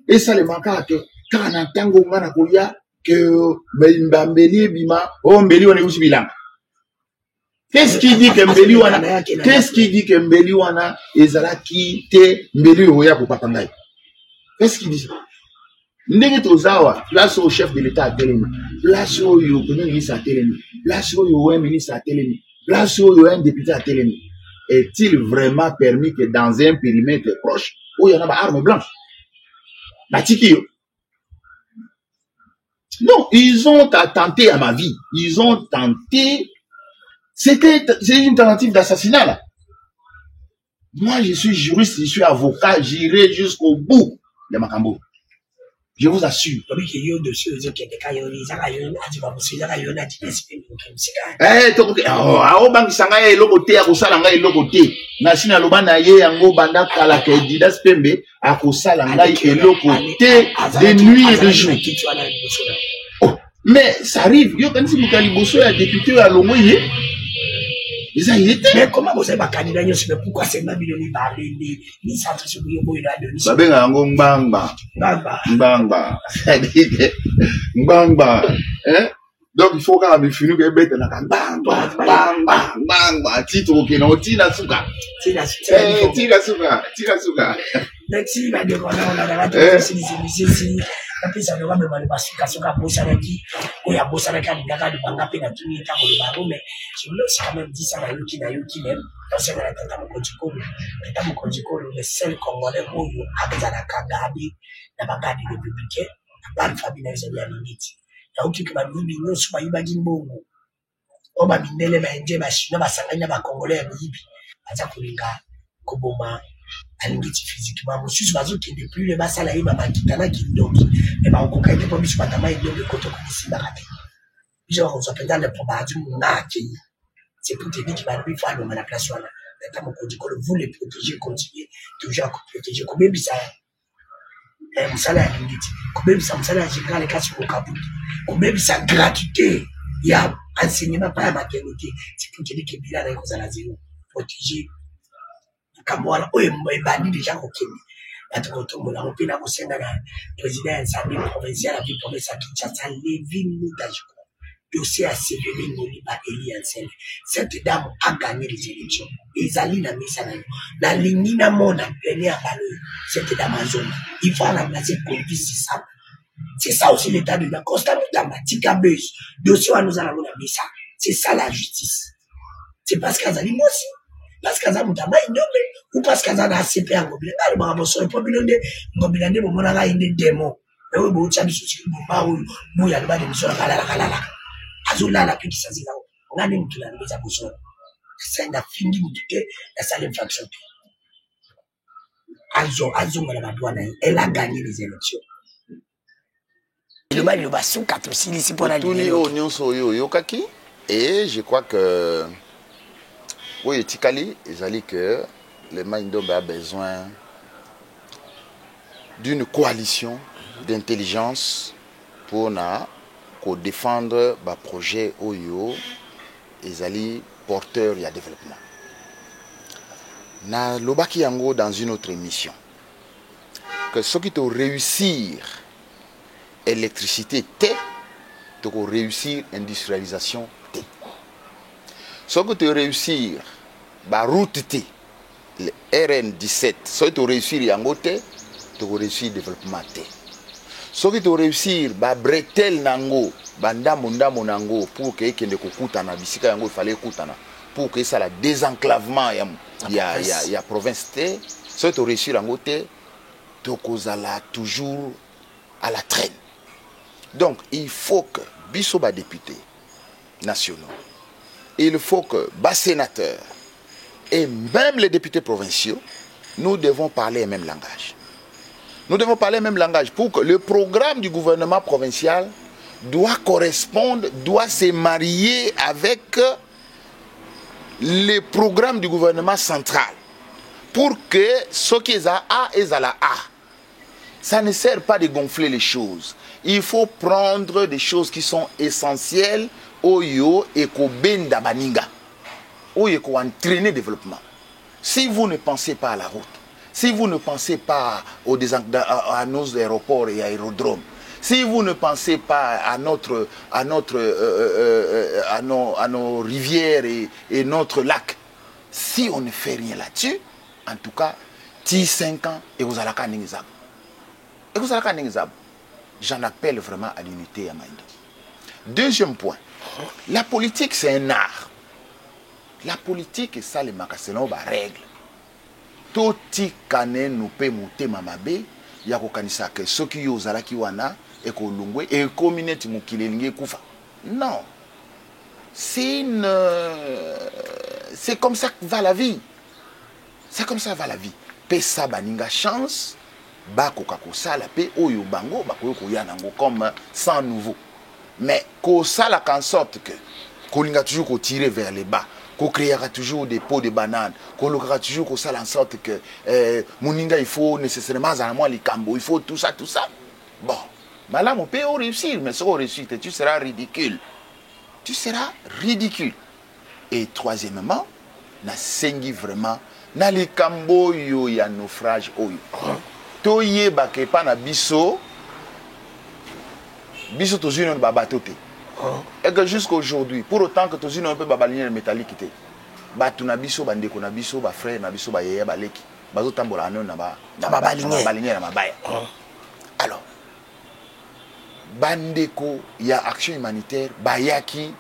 Et ça le manque à que quand on entend que Mbambeli Bima, Mbeli on est aussi bilan. Qu'est-ce qui dit que Mbeli wana? Qu'est-ce qui dit que Mbeli wana ezalaki te Mbeli oya pour papangai? Qu'est-ce qui dit ça? Ndenge tozawa, place au chef de l'État à Télémi, place au premier ministre à Télémi, place au ministre à Télémi, place au un député à Télémi. Est-il vraiment permis que dans un périmètre proche, où il y en a des armes blanches? Batiki. Non, ils ont tenté à ma vie. Ils ont tenté. C'est une tentative d'assassinat, là. Moi, je suis juriste, je suis avocat, j'irai jusqu'au bout de Makambo. Je vous assure. Eh, tokoke. Oh, bangi sanga ya eloko te, akosala ngai eloko te. Nashina loba na ye yango banda kala ke Didas Pembe, akosala ngai eloko te de nuit et de jour. Oh, mais ça arrive. Yo kanisi mutali boso ya député ya Longoye. Mais comment vous avez un candidat, pourquoi c'est ma million de balles, ni centre sur le bout de la donne? Ça vient à Mbangba. Mbangba. Mbangba. Hein? Donc il faut quand même finir que bête là. Mbangba. Mbangba. Mbangba. Titre ok non. Tina Souka. Tina Souka. Tina Souka. Merci, ma demande, on a la si. Puis ça ne va me demander pas ce qu'il y a bossé avec qui, ou il y a bossé avec un gars de Bangapé, n'a tout mis dans le barreau, mais je voulais aussi quand même dire ça à Yuki, même, dans ce cas-là, t'as mon codicolo, le seul Congolais où il y a la Kagabi, la Bagadi républicain, la bande familiale, c'est bien limite. Il y a aucun qui va nous dire, nous, soit Ibagimbo, on va miner les Indiens, machine, on va s'engager à Congolais, Ibi, à Zakulinga, Koboma, alingiti physiquement mosusu bazokende plus le basala ye babakitana kindoki me bakokoka ete po biso batama elongo ekoto komisimbaka te biso bakozwa mpenza le probadi monake c'est pour te dire qu'il va lui faire alonga na place wana ata mokonzi kolo vous les protéger continuer toujours à protéger kobebisa mosala ya lingiti kobebisa mosala ya général kasi kokabuki kobebisa gratuité ya enseignement pa ya maternité c'est pour te dire que bila na ekozala zero protéger Kamwala, oye mbandi déjà kokende. Bato kotombola mopena kosenga na président ya Assemblée provinciale à province à Kinshasa, Lévin Moudajiko. Dossier à Séverine Moliba Eli Ansel. Cette dame a gagné les élections. Ezali na misa na yo. Na lingi na mona pene à balo. Cette dame a zone. Il faut remplacer Colby, c'est ça. C'est ça aussi l'état de la Costa Mutamba. Tika Beus. Dossier à nous allons la misa. C'est ça la justice. C'est parce qu'Azali moi aussi. Parce que ça mutama indombe ou parce que ça na CP ngobile ngalo ba boso populonde ngobile ndemo mona ga inde demo ewe bo tsabi susi ba o mo ya ba de biso la azula la piki sazila ngani mutula ndeza boso senda fingi mutute la salle infraction azo ngala ba douane elle a gagné les élections le mal le basso 4 6 ici pour la ligne yokaki et je crois que oui, Tikali, ils que le Maïndombe a besoin d'une coalition d'intelligence pour défendre le projet Oyo, ils porteur et développement. Na lobaki yango dans une autre émission que ceux qui ont réussir électricité T, ont réussir industrialisation T. Si tu réussir la route T, le RN17, si tu réussir Yangote, tu réussir le développement T. Si tu réussir la bretel Nango, Banda Munda Monango, pour que tu il fallait pour que ça le désenclavement il y a province T, si tu réussir Yangote, tu es toujours à la traîne. Donc il faut que Bissoba députés nationaux, il faut que bas sénateurs et même les députés provinciaux, nous devons parler le même langage. Nous devons parler le même langage pour que le programme du gouvernement provincial doit correspondre, doit se marier avec le programme du gouvernement central. Pour que ce qui est à A est à la A. Ça ne sert pas de gonfler les choses. Il faut prendre des choses qui sont essentielles Oyo et Kobenda Baninga. Oyo et entraîner le développement. Si vous ne pensez pas à la route, si vous ne pensez pas à nos aéroports et aérodromes, si vous ne pensez pas à nos rivières et notre lac, si on ne fait rien là-dessus, en tout cas, 5 ans et vous allez j'en appelle vraiment à l'unité à Maïndo. Deuxième point, la politique c'est un art. La politique est ça les macassins ba règle. Toti kane nous pe monter mamabe ya ko kanisa que ceux qui ozala ki wana et qu'on l'ongwe et communauté mukile kufa. Non. C'est comme ça que va la vie. C'est comme ça que va la vie. Pe sa baninga chance, ba koka kosala pe oyo bango ba koyo koyanango comme sans nouveau. Mais kosala en sorte que kolinga toujours tirer vers les bas. Qu'on créera toujours des pots de bananes, qu'on loquera toujours qu'on en sorte que Mouninga, il faut nécessairement à moi les cambo, il faut tout ça. Bon, mais là, mon pays va réussir, mais si on réussit, tu seras ridicule. Tu seras ridicule. Et troisièmement, na sengi vraiment, na les cambo yo ya naufrage oyo. Toye bake pa na biso tozu no babatote. Et que jusqu'à aujourd'hui, pour autant que tous un peu babalinière métallique, tu n'as biso bandeko na biso ba frère na biso ba yaya ba leki bazo tambola anon na ba babalinière na mabaya. Alors bandeko ya action humanitaire ba yaki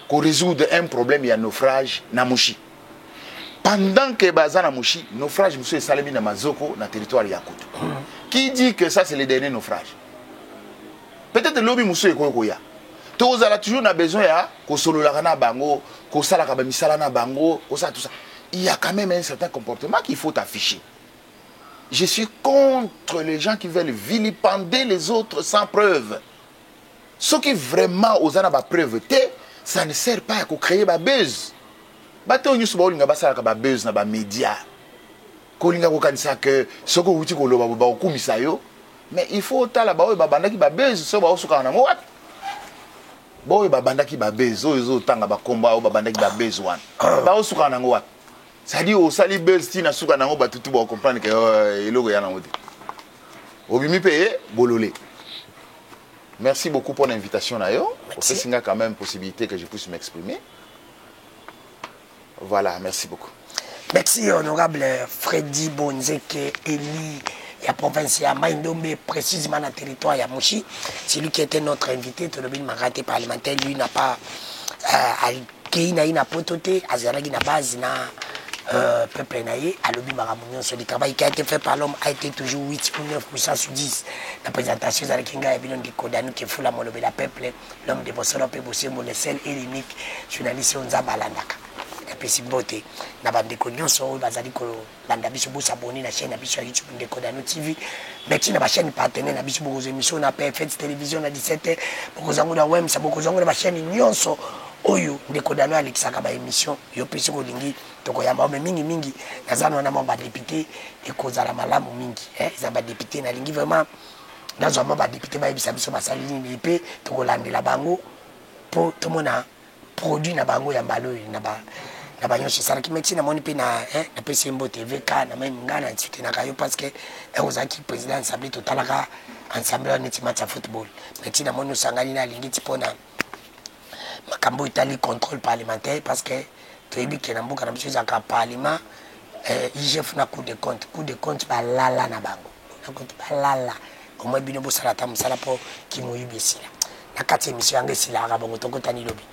ko résoudre un problème ya naufrage na mushi. Pendant que baza na mushi, naufrage monsieur salemi na mazoko na territoire ya Kutu. Qui dit que ça c'est le dernier naufrage? Peut-être lobby monsieur ekoya. Tous a toujours besoin de solola na bango, ko sala ka misala na bango, tout ça. Il y a quand même un certain comportement qu'il faut afficher. Je suis contre les gens qui veulent vilipender les autres sans preuve. Ce qui vraiment aux ana ba preuve, ça ne sert pas à créer ba buzz. Bato nyusu ba olinga basala ka ba buzz na ba média. Ko linga ko kanisa que soko wuti ko loba ba okumisa yo, mais il faut tala ba o ba bandaki ba buzz so ba osuka na mo wat. Boy babanda ki babez oyo tanga bakomba o babanda ki babez wan ba osuka nango wat ça dit o sali bez tina suka nango batutu ba comprendre que eloko ya nango te obimi paye bololé. Merci beaucoup pour l'invitation nayo. C'est quand même possibilité que je puisse m'exprimer. Voilà, merci beaucoup. Merci honorable Freddy Bonzeke Eli. La province de Maïndombe, précisément dans le territoire de Mouchi. C'est lui qui était notre invité. Tout le monde m'a raté parlementaire. Lui n'a pas. Il n'a pas toté. Il n'a pas peuple naïe. À l'objet de sur le travail qui a été fait par l'homme a été toujours 8 ou 9% sur 10. La présentation de la Kinga et bien de Kodanu qui fout la monobé la peuple. L'homme de Bossolo peut bosser mon seul et l'unique journaliste Nzabalandaka. Beauté na bandeko nyonso bazali ko landa biso bo s'abonner na chaîne na biso ya YouTube de Kodanu TV. Merci na ba chaîne partenaire na biso bo émission na PFX télévision na 17h boko zango na wem sa boko zango na ba chaîne nyonso oyo de Kodanu alexaka ba émission yo pesi ko lingi to ko yamba me mingi nazana na mamba député et kozala malamu mingi za ba député na lingi vraiment dans un mamba député ba bisa biso basali ni pe to ko landela bango po to mona produit na bango ya mbalo na ba na banyo chez qui médecine na moni pe na na PCMBO TVK na même ngana ntsute na kayo parce que ozaki président assemblée totalaka ensemble on est match à football médecine na moni sangani na lingi tipona makambo itali contrôle parlementaire parce que toyebi ke na mboka na biso za ka parlement IGF na coup de compte ba lala na bango na compte ba lala au moins bino bo sala ta musala po ki moyibi sila na kati émission ngesi la ka bango tokotani lobi